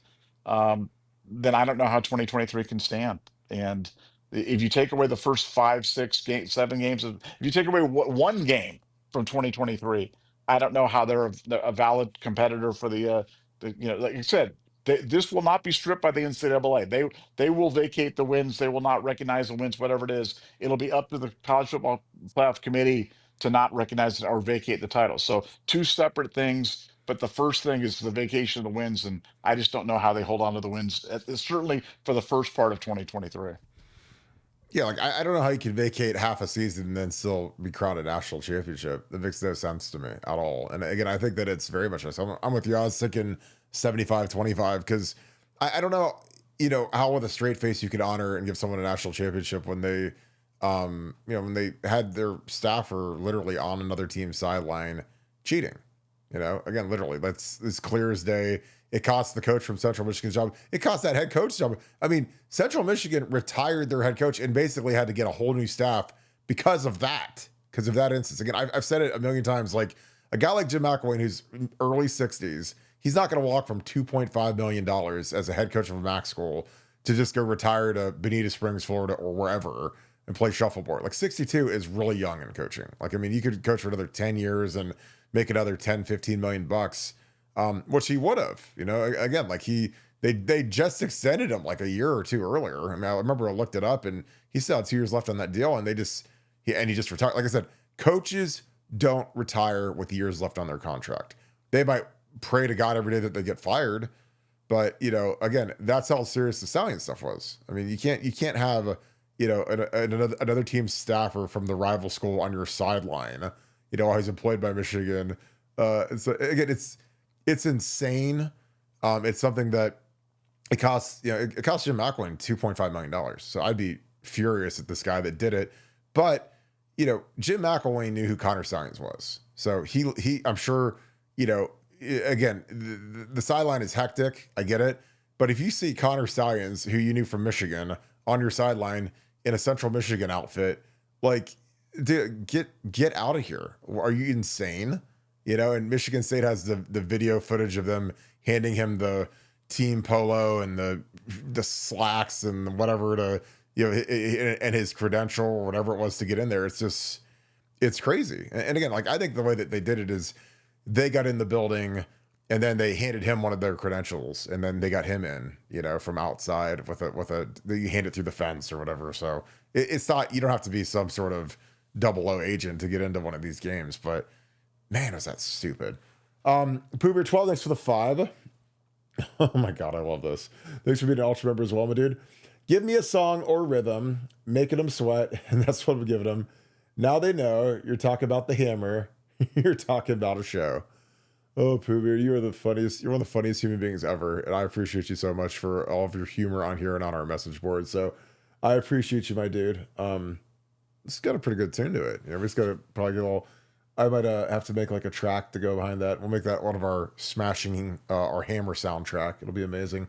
Um, then I don't know how 2023 can stand. And if you take away the first 5, 6 games, 7 games, if you take away one game from 2023, I don't know how they're a valid competitor for like you said, this will not be stripped by the NCAA. They will vacate the wins. They will not recognize the wins, whatever it is. It'll be up to the College Football Playoff Committee to not recognize or vacate the title. So two separate things. But the first thing is the vacation of the wins, and I just don't know how they hold on to the wins. Certainly for the first part of 2023. Yeah, like I don't know how you can vacate half a season and then still be crowned a national championship. That makes no sense to me at all. And again, I think that it's very much this. I'm with you. I was thinking 75-25 because I don't know, how with a straight face you could honor and give someone a national championship when they, when they had their staffer literally on another team's sideline cheating. Again, literally, that's as clear as day. It cost the coach from Central Michigan's job. It cost that head coach job. I mean, Central Michigan retired their head coach and basically had to get a whole new staff because of that instance. Again, I've said it a million times. Like a guy like Jim McElwain, who's early 60s, he's not going to walk from $2.5 million as a head coach of a MAC school to just go retire to Bonita Springs, Florida, or wherever and play shuffleboard. Like 62 is really young in coaching. Like, I mean, you could coach for another 10 years and make another 10, 15 million bucks, which he would have, again, like they just extended him like a year or two earlier. I mean, I remember I looked it up and he still had 2 years left on that deal and he just retired. Like I said, coaches don't retire with years left on their contract. They might pray to God every day that they get fired, but again, that's how serious the Stallion stuff was. I mean, you can't have, another team's staffer from the rival school on your sideline, while he's employed by Michigan. So again, it's insane. It's something that it costs Jim McElwain $2.5 million. So I'd be furious at this guy that did it. But Jim McElwain knew who Connor Stallions was. So he I'm sure, again, the sideline is hectic. I get it. But if you see Connor Stallions, who you knew from Michigan, on your sideline in a Central Michigan outfit, like, dude, get out of here. Are you insane? And Michigan State has the video footage of them handing him the team polo and the slacks and whatever to, and his credential or whatever it was to get in there. It's crazy. And again, like, I think the way that they did it is they got in the building and then they handed him one of their credentials and then they got him in, from outside you hand it through the fence or whatever. So it's not, you don't have to be some sort of 00 agent to get into one of these games, but man, was that stupid. Poober 12, thanks for the 5. Oh my God, I love this. Thanks for being an ultra member as well, my dude. Give me a song or rhythm, making them sweat, and that's what I'm giving them. Now they know you're talking about the hammer. You're talking about a show. Oh, Poober, you are the funniest. You're one of the funniest human beings ever, and I appreciate you so much for all of your humor on here and on our message board. So I appreciate you, my dude. It's got a pretty good tune to it. We just got to probably get a little. I might have to make like a track to go behind that. We'll make that one of our smashing, our hammer soundtrack. It'll be amazing.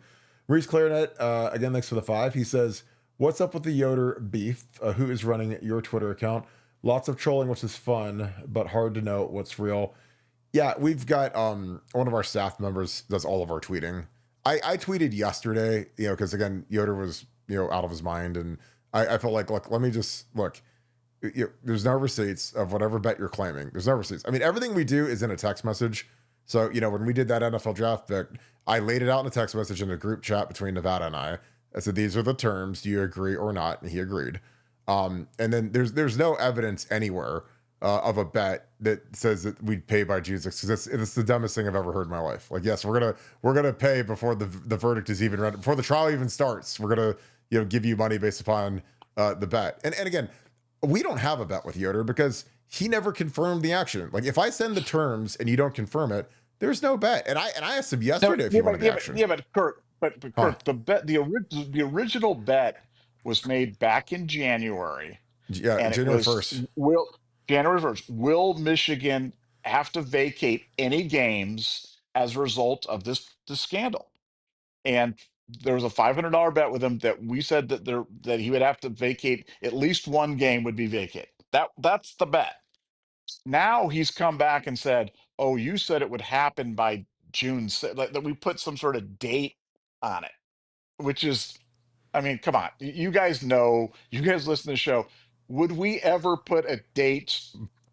Reese Clarinet, again, thanks for the 5. He says, what's up with the Yoder beef? Who is running your Twitter account? Lots of trolling, which is fun, but hard to know what's real. Yeah, we've got one of our staff members does all of our tweeting. I tweeted yesterday, because again, Yoder was, out of his mind. And I felt like, look, let me just look. There's no receipts of whatever bet you're claiming. There's no receipts. I mean, everything we do is in a text message. So, when we did that NFL draft bet, I laid it out in a text message in a group chat between Nevada and I said, these are the terms. Do you agree or not? And he agreed. And then there's no evidence anywhere of a bet that says that we'd pay by Jesus, because it's the dumbest thing I've ever heard in my life. Like, yes, we're gonna pay before the verdict is even read, before the trial even starts. We're gonna give you money based upon the bet. And again, we don't have a bet with Yoder because he never confirmed the action. Like if I send the terms and you don't confirm it, there's no bet. And I asked him No, yesterday if he wanted the action. but Kurt, but Huh. Kurt, the original bet was made back in January, Yeah, and it January was 1st. will January 1st. Will Michigan have to vacate any games as a result of this scandal? And there was a $500 bet with him that we said that he would have to vacate at least one game would be vacated. That's the bet. Now he's come back and said, "Oh, you said it would happen by June, like that we put some sort of date on it," which is, I mean, come on. You guys know, you guys listen to the show. Would we ever put a date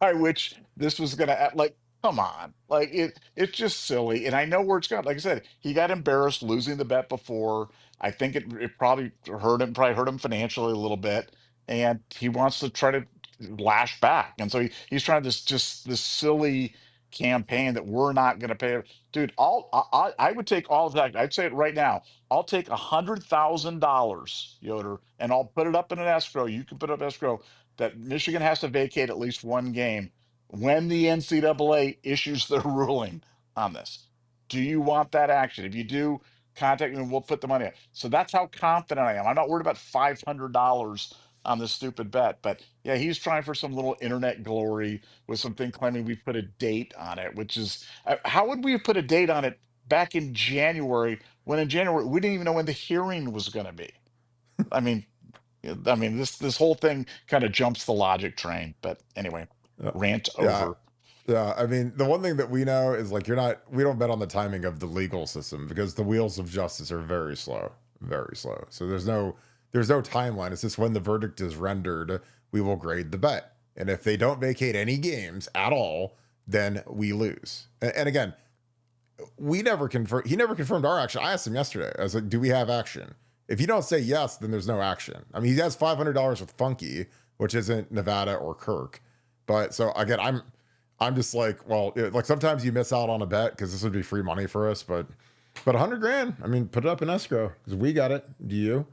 by which this was going to, like, come on. Like, it's just silly. And I know where it's going. Like I said, he got embarrassed losing the bet before. I think it probably hurt him financially a little bit. And he wants to try to lash back. And so he's trying this silly campaign that we're not going to pay. Dude, I would take all of that. I'd say it right now. I'll take $100,000, Yoder, and I'll put it up in an escrow. You can put up escrow that Michigan has to vacate at least one game when the NCAA issues their ruling on this. Do you want that action? If you do, contact me and we'll put the money up. So that's how confident I am. I'm not worried about $500 on this stupid bet. But yeah, he's trying for some little internet glory with something claiming we put a date on it, which is how would we have put a date on it back in January when in January we didn't even know when the hearing was going to be? I mean, this whole thing kind of jumps the logic train. But anyway, Uh, rant yeah. over. Yeah. I mean, the one thing that we know is like we don't bet on the timing of the legal system because the wheels of justice are very slow, very slow. So there's no timeline. It's just when the verdict is rendered, we will grade the bet. And if they don't vacate any games at all, then we lose. And again, he never confirmed our action. I asked him yesterday. I was like, do we have action? If you don't say yes, then there's no action. I mean, he has $500 with Funky, which isn't Nevada or Kirk. But so again, I'm just like, well, like sometimes you miss out on a bet because this would be free money for us, but 100 grand, I mean, put it up in escrow because we got it. Do you?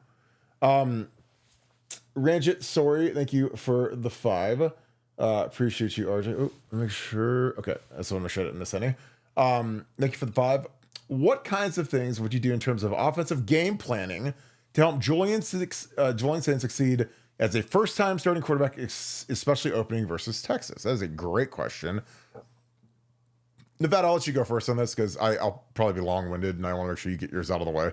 Ranjit, sorry, thank you for the 5. Appreciate you, RJ. Oh, make sure. Okay, so I'm gonna shut it in this any. Thank you for the 5. What kinds of things would you do in terms of offensive game planning to help Julian Sain succeed as a first-time starting quarterback, especially opening versus Texas? That is a great question. Nevada, I'll let you go first on this because I'll probably be long-winded and I want to make sure you get yours out of the way.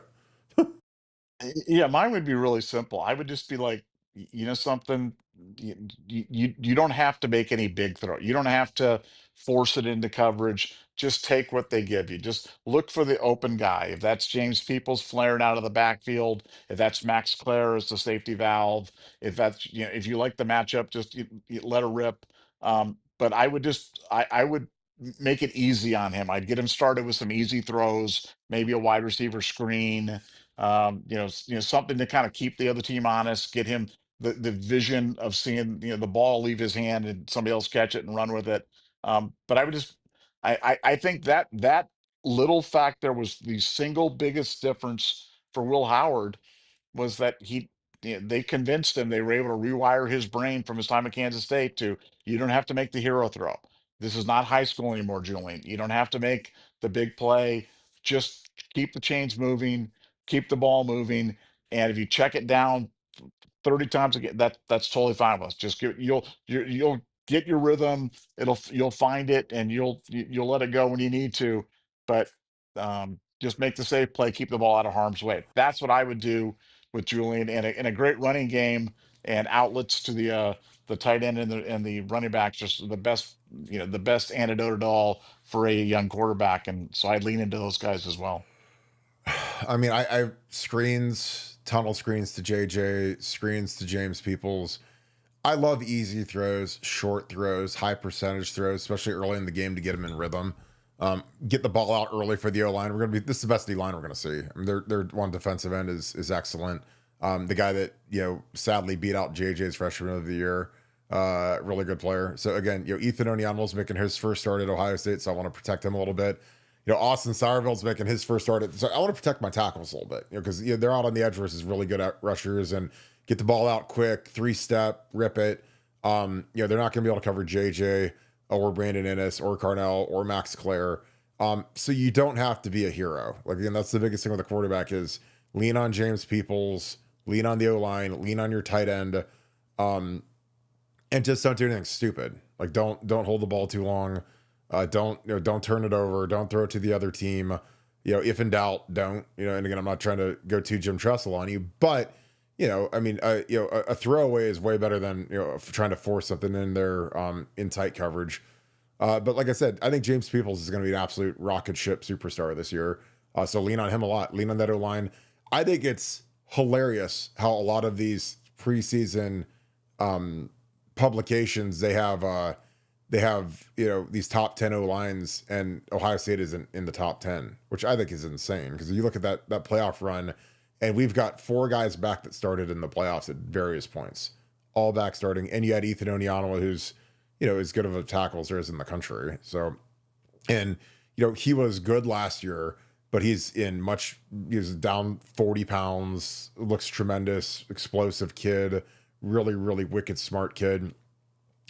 Yeah, mine would be really simple. I would just be like, you know, something. You don't have to make any big throw. You don't have to force it into coverage. Just take what they give you. Just look for the open guy. If that's James Peoples flaring out of the backfield, if that's Max Clare as the safety valve, if that's, you know, if you like the matchup, just you let her rip. But I would make it easy on him. I'd get him started with some easy throws, maybe a wide receiver screen, something to kind of keep the other team honest, get him the vision of seeing, the ball leave his hand and somebody else catch it and run with it. But I would just, I think that little fact there was the single biggest difference for Will Howard was that they convinced him, they were able to rewire his brain from his time at Kansas State to, you don't have to make the hero throw. This is not high school anymore, Julian. You don't have to make the big play. Just keep the chains moving, keep the ball moving, and if you check it down 30 times again, that's totally fine with us. Just you'll get your rhythm. You'll find it, and you'll let it go when you need to. But just make the safe play, keep the ball out of harm's way. That's what I would do with Julian, and a great running game and outlets to the tight end and the running backs, just the best antidote at all for a young quarterback. And so I'd lean into those guys as well. I mean, I screens, tunnel screens to JJ, screens to James Peoples. I love easy throws, short throws, high percentage throws, especially early in the game to get them in rhythm. Get the ball out early for the O line. This is the best D line we're gonna see. I mean, their one defensive end is excellent. The guy that sadly beat out JJ's freshman of the year, really good player. So again, Ethan Oniano's making his first start at Ohio State, so I want to protect him a little bit. Austin Sourville's making his first start so I want to protect my tackles a little bit, because they're out on the edge versus really good rushers and get the ball out quick, 3-step, rip it. They're not going to be able to cover JJ or Brandon Ennis or Carnell or Max Clare. So you don't have to be a hero. Like, again, that's the biggest thing with a quarterback is lean on James Peoples, lean on the O-line, lean on your tight end, and just don't do anything stupid. Like, don't hold the ball too long. Don't turn it over. Don't throw it to the other team. If in doubt, don't. And again, I'm not trying to go to Jim Trestle on you, but a throwaway is way better than trying to force something in there in tight coverage. But like I said, I think James Peoples is going to be an absolute rocket ship superstar this year. So lean on him a lot. Lean on that O-line. I think it's hilarious how a lot of these preseason publications they have these top 10 O-lines, and Ohio State isn't in the top 10, which I think is insane because you look at that playoff run, and we've got 4 guys back that started in the playoffs at various points, all back starting, and you had Ethan Onianwa, who's as good of a tackle as there is in the country. So, and he was good last year, but he's down 40 pounds, looks tremendous, explosive kid, really, really wicked smart kid.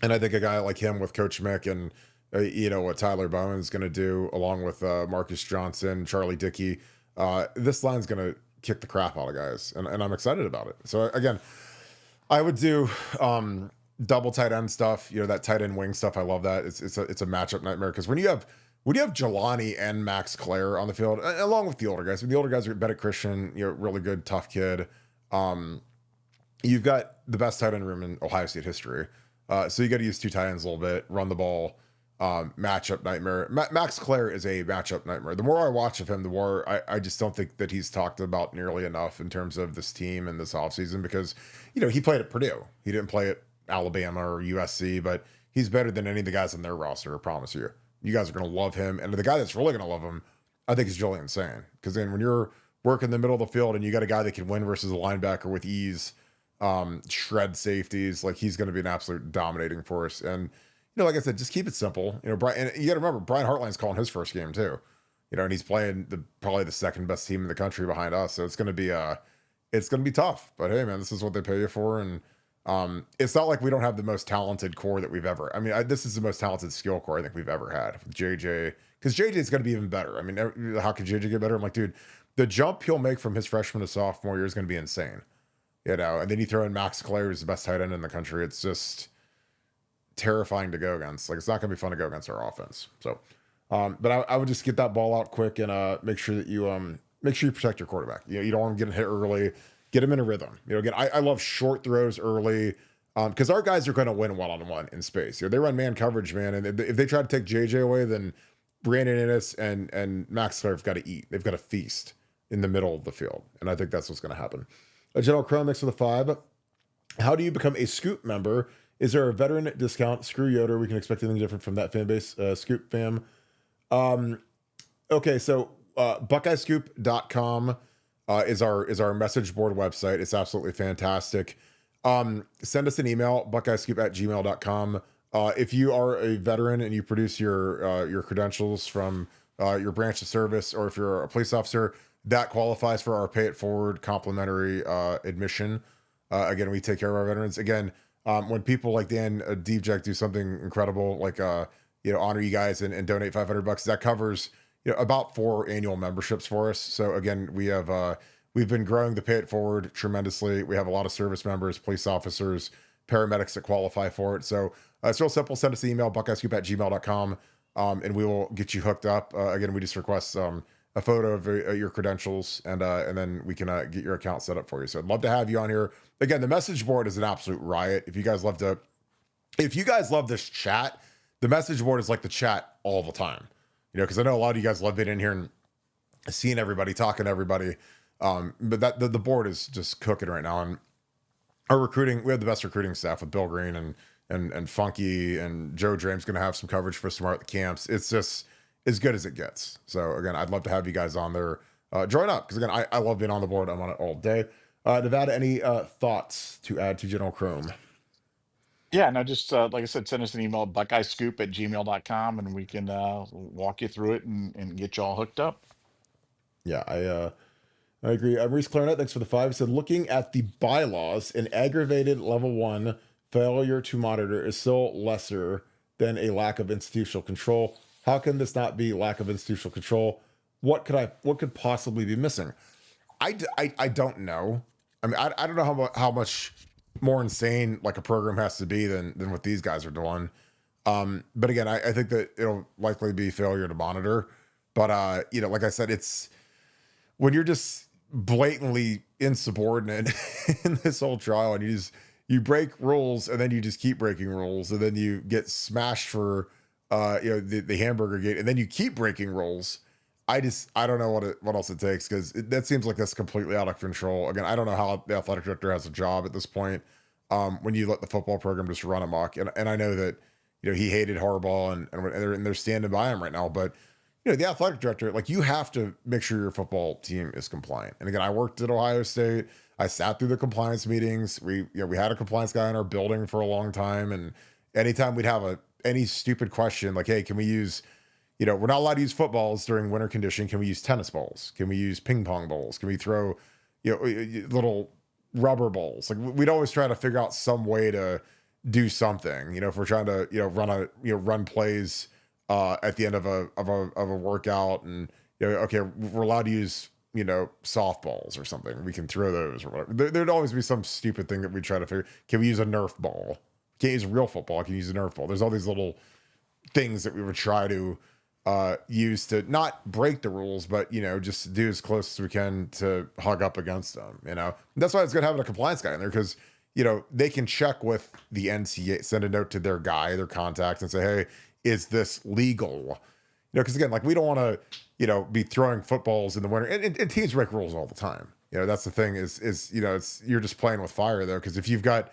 And I think a guy like him with Coach Mick and, what Tyler Bowen's going to do along with Marcus Johnson, Charlie Dickey, this line's going to kick the crap out of guys. And I'm excited about it. So, again, I would do double tight end stuff, that tight end wing stuff. I love that. It's a matchup nightmare because when you have Jelani and Max Clare on the field, along with the older guys, the older guys are Bennett Christian, really good, tough kid. You've got the best tight end room in Ohio State history. So you got to use 2 tight ends a little bit, run the ball, matchup nightmare. Max Clare is a matchup nightmare. The more I watch of him, the more I just don't think that he's talked about nearly enough in terms of this team and this offseason because, he played at Purdue. He didn't play at Alabama or USC, but he's better than any of the guys on their roster, I promise you. You guys are going to love him. And the guy that's really going to love him, I think, is Julian Sane. Because then when you're working the middle of the field and you got a guy that can win versus a linebacker with ease, shred safeties, like he's going to be an absolute dominating force. And, like I said, just keep it simple. Brian, and you got to remember, Brian Hartline's calling his first game too. And he's playing probably the second best team in the country behind us. So it's going to be tough. But hey, man, this is what they pay you for. And it's not like we don't have the most talented core that we've ever. I mean, this is the most talented skill core I think we've ever had with JJ, because JJ is going to be even better. I mean, how can JJ get better? I'm like, dude, the jump he'll make from his freshman to sophomore year is going to be insane. And then you throw in Max Clare, who's the best tight end in the country. It's just terrifying to go against. Like, it's not going to be fun to go against our offense. So, but I would just get that ball out quick and make sure that you protect your quarterback. You don't want to get hit early. Get him in a rhythm. Again, I love short throws early because our guys are going to win one-on-one in space. They run man coverage, man, and if they try to take JJ away, then Brandon Ennis and Max Clare have got to eat. They've got to feast in the middle of the field, and I think that's what's going to happen. General Chrome next for the 5. How do you become a Scoop member? Is there a veteran discount? Screw Yoder. We can expect anything different from that fan base. Scoop fam. Okay, so BuckeyeScoop.com is our message board website. It's absolutely fantastic. Send us an email, BuckeyeScoop@gmail.com. If you are a veteran and you produce your credentials from your branch of service, or if you're a police officer, that qualifies for our pay it forward complimentary admission. Again, we take care of our veterans. Again, when people like Dan Deepjack do something incredible, like honor you guys and donate $500, that covers about 4 annual memberships for us. So again, we've been growing the pay it forward tremendously. We have a lot of service members, police officers, paramedics that qualify for it. So it's real simple. Send us an email, BuckeyeScoop@gmail.com, and we will get you hooked up. Again, we just request a photo of your credentials, and then we can get your account set up for you. So I'd love to have you on here. Again, the message board is an absolute riot. If you guys love this chat, the message board is like the chat all the time. Because I know a lot of you guys love being in here and seeing everybody, talking to everybody. But the board is just cooking right now. And our recruiting, we have the best recruiting staff with Bill Greene and Funky, and Joe Drame's going to have some coverage for us tomorrow at the camps. It's just as good as it gets. So again, I'd love to have you guys on there. Join up, because again, I love being on the board. I'm on it all day. Nevada, any thoughts to add to General Chrome? Yeah, no, just like I said, send us an email, BuckeyeScoop@gmail.com, and we can walk you through it and get you all hooked up. Yeah, I agree. Reese Clarinet, thanks for the 5. He said, looking at the bylaws, an aggravated level 1 failure to monitor is still lesser than a lack of institutional control. How can this not be lack of institutional control? What could possibly be missing? I don't know. I mean, I don't know how much more insane like a program has to be than what these guys are doing. But again, I think that it'll likely be failure to monitor. But like I said, it's when you're just blatantly insubordinate in this whole trial, and you break rules, and then you just keep breaking rules, and then you get smashed for the hamburger gate, and then you keep breaking rules. I don't know what else it takes, because that seems like that's completely out of control. Again, I don't know how the athletic director has a job at this point. When you let the football program just run amok, and I know that he hated Harbaugh, and they're standing by him right now, but the athletic director, like, you have to make sure your football team is compliant. And again, I worked at Ohio State. I sat through the compliance meetings. We had a compliance guy in our building for a long time, and anytime we'd have any stupid question like, hey, can we use we're not allowed to use footballs during winter condition. Can we use tennis balls? Can we use ping pong balls? Can we throw, little rubber balls? Like, we'd always try to figure out some way to do something. If we're trying to, run plays at the end of a workout, and okay, we're allowed to use softballs or something. We can throw those or whatever. There'd always be some stupid thing that we try to figure. Can we use a Nerf ball? Can't use a real football. I can use a Nerf ball. There's all these little things that we would try to use to not break the rules, but just do as close as we can to hug up against them. That's why it's good having a compliance guy in there, because they can check with the NCAA, send a note to their guy, their contact, and say, hey, is this legal? Because again, like, we don't want to be throwing footballs in the winter, and teams break rules all the time. That's the thing is you're just playing with fire, though, because if you've got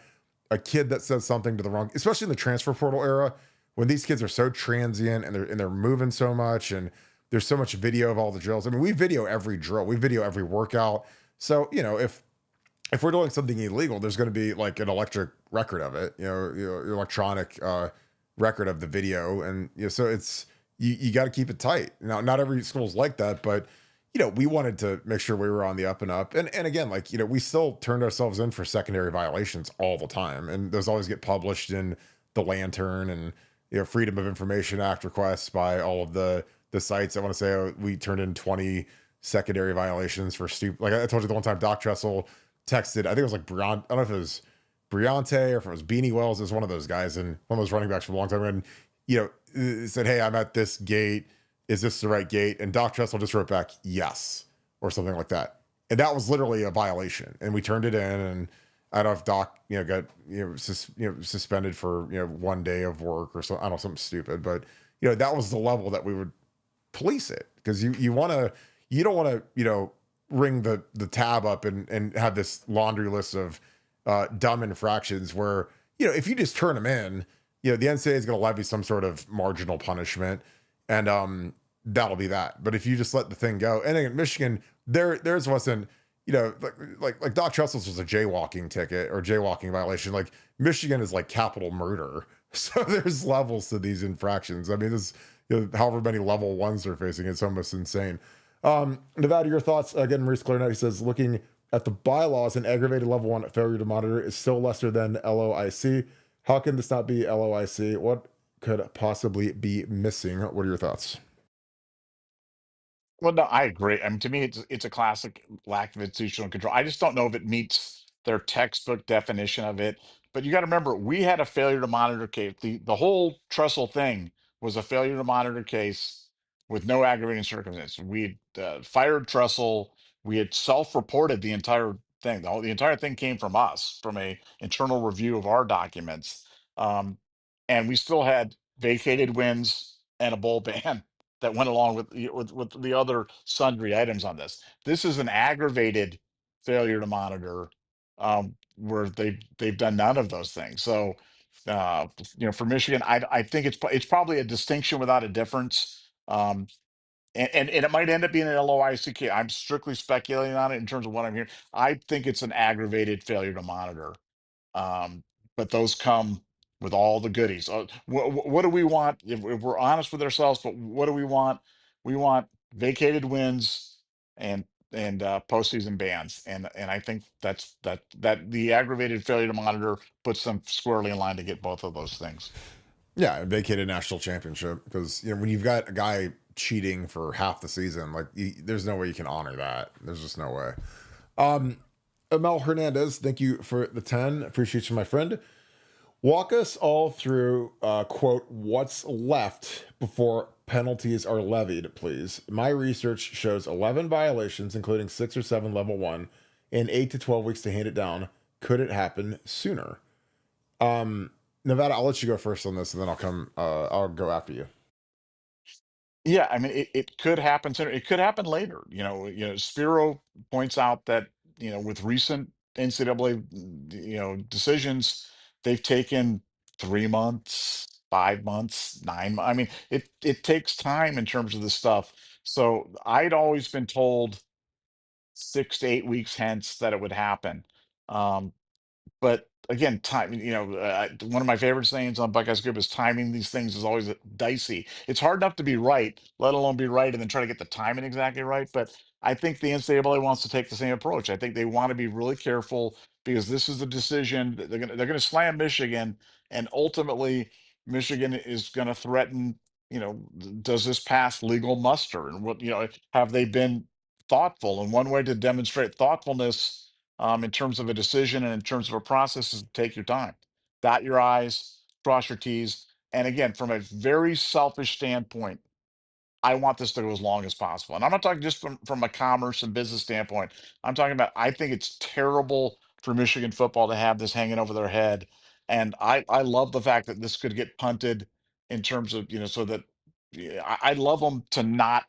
a kid that says something to the wrong, especially in the transfer portal era, when these kids are so transient, and they're moving so much, and there's so much video of all the drills. I mean, we video every drill, we video every workout. So if we're doing something illegal, there's going to be like an electric record of it, electronic record of the video, and so it's you got to keep it tight. Now, not every school's like that, but we wanted to make sure we were on the up and up. And again, like, we still turned ourselves in for secondary violations all the time, and those always get published in the Lantern and Freedom of Information Act requests by all of the sites. I want to say we turned in 20 secondary violations for stupid. Like I told you the one time, Doc Trestle texted, I think it was like Brian, I don't know if it was Briante or if it was Beanie Wells. It was one of those guys, and one of those running backs from a long time. And it said, hey, I'm at this gate. Is this the right gate? And Doc Trestle just wrote back, yes, or something like that. And that was literally a violation. And we turned it in, and I don't know if Doc, got, suspended for, 1 day of work or something. I don't know, something stupid, but, that was the level that we would police it, because you don't want to, ring the tab up and have this laundry list of dumb infractions where, if you just turn them in, the NCAA is going to levy some sort of marginal punishment, and that'll be that. But if you just let the thing go, and in Michigan, theirs wasn't, like Doc Trestle's was a jaywalking ticket or jaywalking violation. Like, Michigan is like capital murder. So there's levels to these infractions. I mean, this, however many level ones they're facing, it's almost insane. Nevada, your thoughts? Again, Maurice Clarinet, he says, looking at the bylaws, an aggravated level 1 failure to monitor is still lesser than LOIC. How can this not be LOIC? What could possibly be missing? What are your thoughts? Well, no, I agree. I mean, to me, it's a classic lack of institutional control. I just don't know if it meets their textbook definition of it. But you got to remember, we had a failure to monitor case. The whole Trestle thing was a failure to monitor case with no aggravating circumstance. We had fired Trestle. We had self-reported the entire thing. The entire thing came from us, from a internal review of our documents, um, and we still had vacated wins and a bowl ban that went along with the other sundry items on this. This is an aggravated failure to monitor, where they've done none of those things. So, for Michigan, I think it's probably a distinction without a difference. And it might end up being an LOICK. I'm strictly speculating on it in terms of what I'm hearing. I think it's an aggravated failure to monitor. Um, but those come with all the goodies. What do we want? If we're honest with ourselves, but what do we want? We want vacated wins and postseason bans, and I think that the aggravated failure to monitor puts them squarely in line to get both of those things. Yeah, vacated national championship because when you've got a guy cheating for half the season, like there's no way you can honor that. There's just no way. Um, Amel Hernandez, thank you for the 10. Appreciate you, my friend. Walk us all through, quote, what's left before penalties are levied, please. My research shows 11 violations, including 6 or 7 level 1, and 8 to 12 weeks to hand it down. Could it happen sooner? Nevada, I'll let you go first on this, and then I'll go after you. Yeah, I mean, it could happen sooner. It could happen later. Spiro points out that with recent NCAA decisions, they've taken 3 months, 5 months, 9 months. I mean, it takes time in terms of this stuff. So I'd always been told 6 to 8 weeks hence that it would happen. Um, but again, time, one of my favorite sayings on Buckeye Scoop is timing these things is always dicey. It's hard enough to be right, let alone be right and then try to get the timing exactly right. But I think the NCAA wants to take the same approach. I think they want to be really careful because this is the decision that they're gonna slam Michigan, and ultimately Michigan is gonna threaten, does this pass legal muster? And have they been thoughtful? And one way to demonstrate thoughtfulness in terms of a decision and in terms of a process is to take your time, dot your I's, cross your T's. And again, from a very selfish standpoint, I want this to go as long as possible. And I'm not talking just from a commerce and business standpoint. I'm talking about I think it's terrible for Michigan football to have this hanging over their head. And I love the fact that this could get punted in terms of, so that yeah, I love them to not,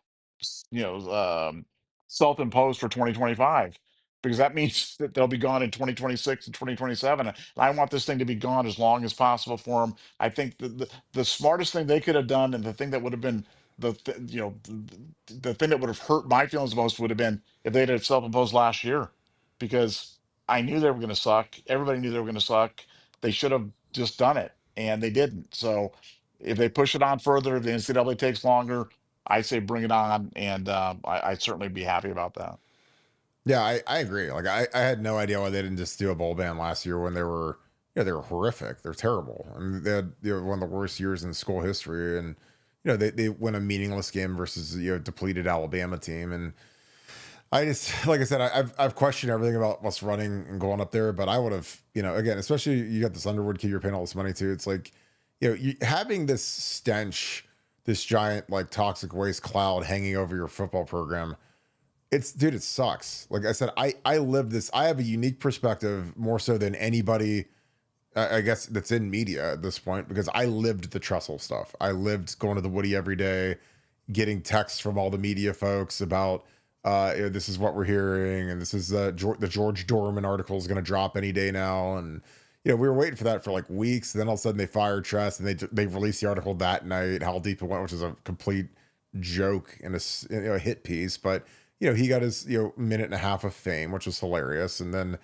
you know, self-impose for 2025 because that means that they'll be gone in 2026 and 2027. And I want this thing to be gone as long as possible for them. I think the smartest thing they could have done and the thing that would have been the thing that would have hurt my feelings the most would have been if they'd have self-imposed last year, because I knew they were going to suck. Everybody knew they were going to suck. They should have just done it, and they didn't. So if they push it on further, if the NCAA takes longer, I say bring it on, and I'd certainly be happy about that. Yeah, I agree. Like I had no idea why they didn't just do a bowl ban last year when they were they were horrific. They're terrible. I mean, they had one of the worst years in school history, and they win a meaningless game versus depleted Alabama team. And I just like I said, I've questioned everything about what's running and going up there, but I would have again, especially you got this Underwood kid you're paying all this money to. It's like you having this stench, this giant like toxic waste cloud hanging over your football program. Dude, it sucks. Like I said, I live this. I have a unique perspective more so than anybody, I guess, that's in media at this point because I lived the Trestle stuff. I lived going to the Woody every day, getting texts from all the media folks about, this is what we're hearing, and this is the George Dorman article is going to drop any day now, and we were waiting for that for like weeks. And then all of a sudden they fired Tress, and they released the article that night, how deep it went, which is a complete joke and a hit piece, but he got his minute and a half of fame, which was hilarious. And then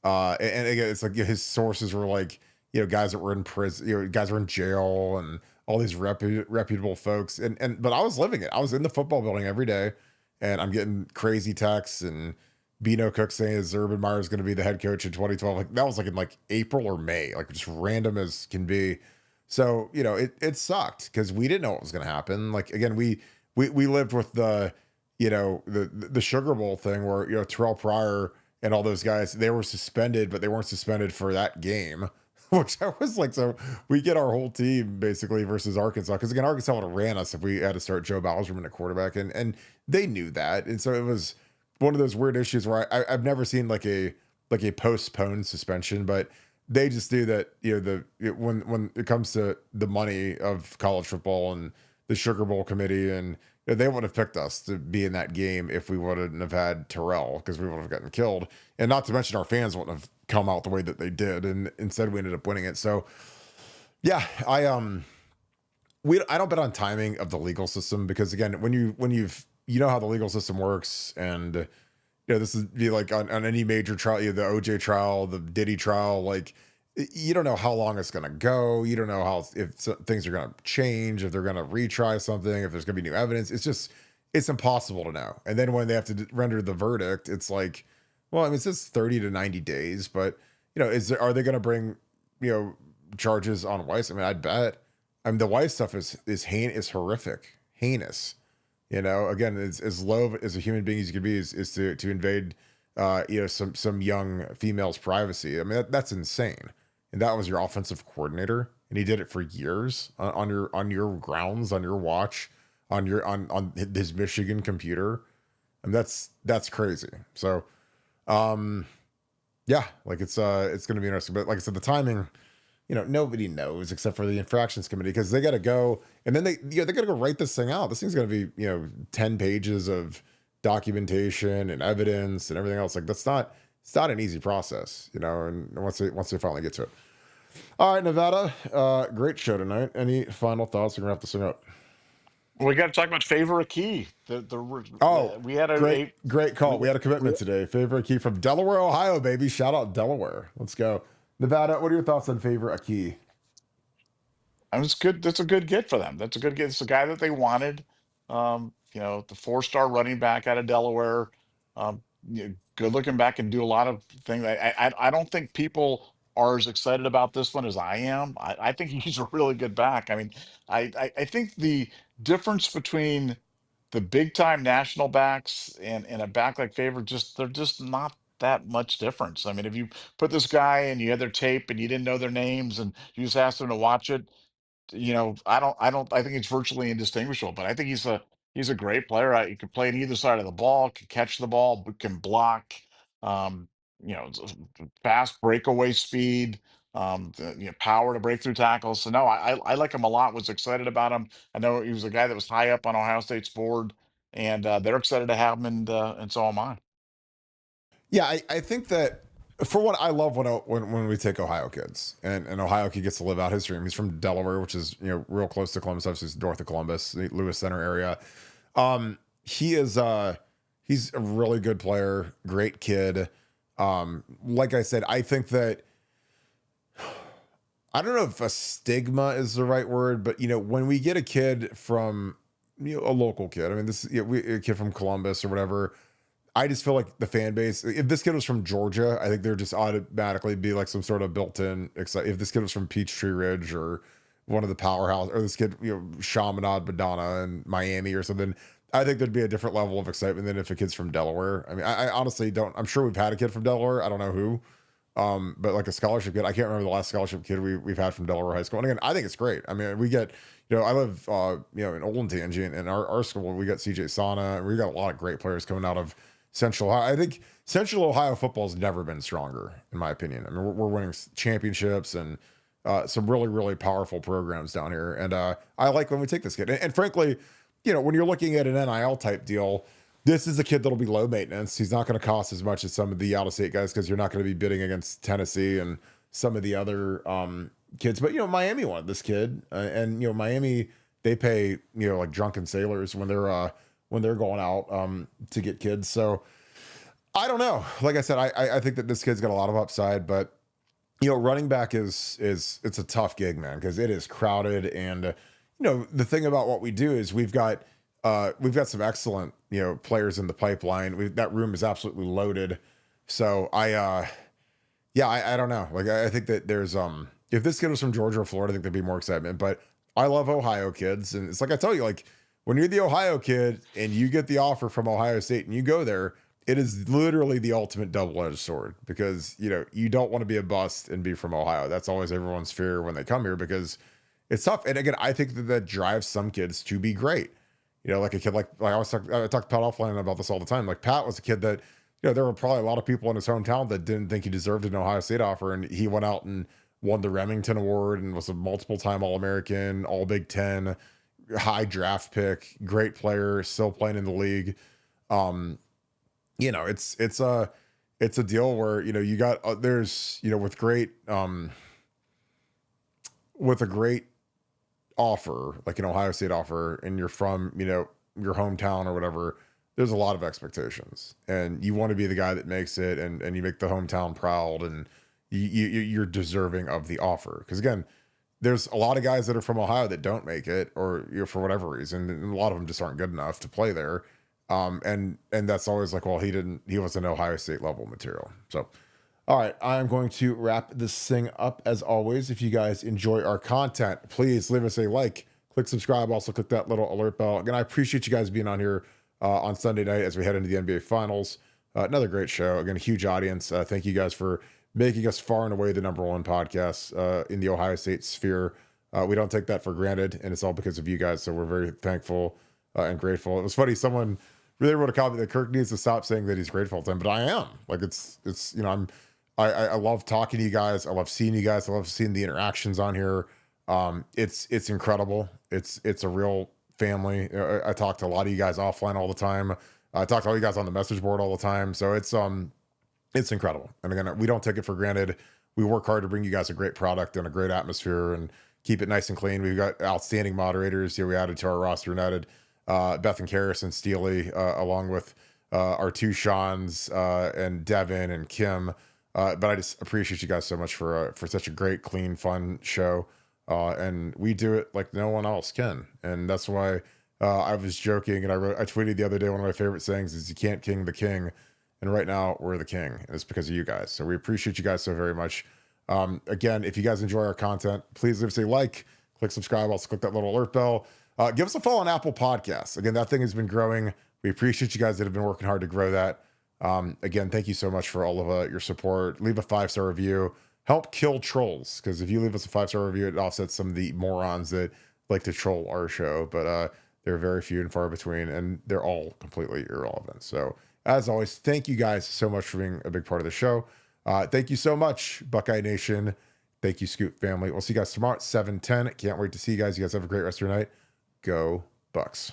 and again, it's like his sources were like guys that were in prison, guys were in jail, and all these reputable folks. And but I was living it. I was in the football building every day, and I'm getting crazy texts and Bino Cook saying Urban Meyer is going to be the head coach in 2012. Like that was like in like April or May, like just random as can be. So it sucked because we didn't know what was going to happen. Like again, we lived with the the Sugar Bowl thing where Terrell Pryor and all those guys, they were suspended, but they weren't suspended for that game, which I was like, so we get our whole team basically versus Arkansas, because again, Arkansas would have ran us if we had to start Joe Bowserman at quarterback, and they knew that, and so it was one of those weird issues where I've never seen like a postponed suspension, but they just do that. When it comes to the money of college football and the Sugar Bowl committee, and they would have picked us to be in that game if we wouldn't have had Terrell, because we would have gotten killed. And not to mention our fans wouldn't have come out the way that they did. And instead we ended up winning it. So yeah, I don't bet on timing of the legal system, because again, when you've how the legal system works, and this would be like on any major trial, the OJ trial, the Diddy trial, like you don't know how long it's going to go. You don't know if things are going to change, if they're going to retry something, if there's going to be new evidence. It's just, it's impossible to know. And then when they have to render the verdict, it's like, well, I mean, it says 30 to 90 days, but are they going to bring, charges on Weiss? I mean, I'd bet. I mean, the Weiss stuff is horrific, heinous. Again, as low as a human being as you could be is to invade, some young female's privacy. I mean, that's insane. And that was your offensive coordinator, and he did it for years on your grounds, on your watch, on his Michigan computer. And that's crazy. So, yeah, like it's going to be interesting. But like I said, the timing, nobody knows except for the infractions committee, because they got to go, and then they got to go write this thing out. This thing's going to be 10 pages of documentation and evidence and everything else. Like it's not an easy process, and once they finally get to it. All right, Nevada, great show tonight. Any final thoughts? We're gonna have to sing up. We got to talk about Favor Key. Oh, We had great call. We had a we, commitment today. Favor Akey from Delaware, Ohio, baby. Shout out Delaware. Let's go. Nevada, what are your thoughts on Favor Akey? I was good. That's a good get for them. That's a good get. It's a guy that they wanted. The 4-star running back out of Delaware. Good looking back and do a lot of things. I don't think people are as excited about this one as I am. I think he's a really good back. I mean, I think the difference between the big time national backs and a back like Favor, they're just not that much difference. I mean, if you put this guy and you had their tape and you didn't know their names and you just asked them to watch it, I think it's virtually indistinguishable, but I think he's a great player. He can play on either side of the ball, can catch the ball, but can block. Um, fast breakaway speed, power to break through tackles. So no, I like him a lot. Was excited about him. I know he was a guy that was high up on Ohio State's board, and they're excited to have him, and so am I. Yeah, I think that for what I love when we take Ohio kids, and Ohio kid gets to live out his dream. He's from Delaware, which is real close to Columbus. Obviously, he's north of Columbus, the Lewis Center area. He is he's a really good player, great kid. Like I said, I think that I don't know if a stigma is the right word, but when we get a kid from a local kid, I mean this a kid from Columbus or whatever. I just feel like the fan base, if this kid was from Georgia, I think there'd just automatically be like some sort of built-in if this kid was from Peachtree Ridge or one of the powerhouse, or this kid, Chaminade, Madonna and Miami or something, I think there'd be a different level of excitement than if a kid's from Delaware. I mean, I honestly don't, I'm sure we've had a kid from Delaware. I don't know who, but like a scholarship kid, I can't remember the last scholarship kid we've had from Delaware High School. And again, I think it's great. I mean, we get, I live, in Olentangy, and in our school, we got CJ Sana, and we got a lot of great players coming out of Central Ohio. I think Central Ohio football has never been stronger, in my opinion. I mean, we're winning championships and some really, really powerful programs down here. And I like when we take this kid. And frankly, when you're looking at an NIL type deal, this is a kid that'll be low maintenance. He's not going to cost as much as some of the out-of-state guys, because you're not going to be bidding against Tennessee and some of the other kids. But, Miami wanted this kid. And, Miami, they pay, like drunken sailors when they're going out to get kids. So I don't know. Like I said, I think that this kid's got a lot of upside, but running back it's a tough gig, man, because it is crowded. And the thing about what we do is we've got some excellent players in the pipeline. That room is absolutely loaded. So I don't know. Like I think that there's if this kid was from Georgia or Florida, I think there'd be more excitement. But I love Ohio kids, and it's like I tell you, like, when you're the Ohio kid and you get the offer from Ohio State and you go there, it is literally the ultimate double-edged sword, because, you don't want to be a bust and be from Ohio. That's always everyone's fear when they come here, because it's tough. And again, I think that drives some kids to be great. Like a kid, like I talk to Pat offline about this all the time. Like Pat was a kid that, there were probably a lot of people in his hometown that didn't think he deserved an Ohio State offer. And he went out and won the Remington Award and was a multiple-time All-American, All Big Ten, high draft pick, great player, still playing in the league. It's a deal where, you got, there's, with a great offer, like an Ohio State offer, and you're from, your hometown or whatever, there's a lot of expectations, and you want to be the guy that makes it, and you make the hometown proud, and you're deserving of the offer. Because again, there's a lot of guys that are from Ohio that don't make it, or for whatever reason, and a lot of them just aren't good enough to play there. And that's always like, well, he wasn't Ohio State level material. So, all right, I'm going to wrap this thing up as always. If you guys enjoy our content, please leave us a like, click subscribe, also click that little alert bell. Again, I appreciate you guys being on here on Sunday night as we head into the NBA Finals. Another great show. Again, a huge audience. Thank you guys for making us far and away the #1 podcast in the Ohio State sphere. We don't take that for granted, and it's all because of you guys. So we're very thankful and grateful. It was funny. Someone really wrote a comment that Kirk needs to stop saying that he's grateful to him, but I am. Like it's I love talking to you guys. I love seeing you guys. I love seeing the interactions on here. It's incredible. It's a real family. I talk to a lot of you guys offline all the time. I talk to all you guys on the message board all the time. So it's incredible. And again, we don't take it for granted. We work hard to bring you guys a great product and a great atmosphere and keep it nice and clean. We've got outstanding moderators here. We added to our roster and added Beth and Karis and Steely, along with our two Seans and Devin and Kim. But I just appreciate you guys so much for such a great, clean, fun show. And we do it like no one else can. And that's why I was joking, and I tweeted the other day, one of my favorite sayings is, you can't king the king. And right now we're the king, and it's because of you guys. So we appreciate you guys so very much. Again, if you guys enjoy our content, please leave us a like, click subscribe, also click that little alert bell. Give us a follow on Apple Podcasts. Again, that thing has been growing. We appreciate you guys that have been working hard to grow that. Again, thank you so much for all of your support. Leave a 5-star review. Help kill trolls, because if you leave us a 5-star review, it offsets some of the morons that like to troll our show. But they're very few and far between, and they're all completely irrelevant. So as always, thank you guys so much for being a big part of the show. Thank you so much, Buckeye Nation. Thank you, Scoop family. We'll see you guys tomorrow at 7:10. Can't wait to see you guys. You guys have a great rest of your night. Go Bucks.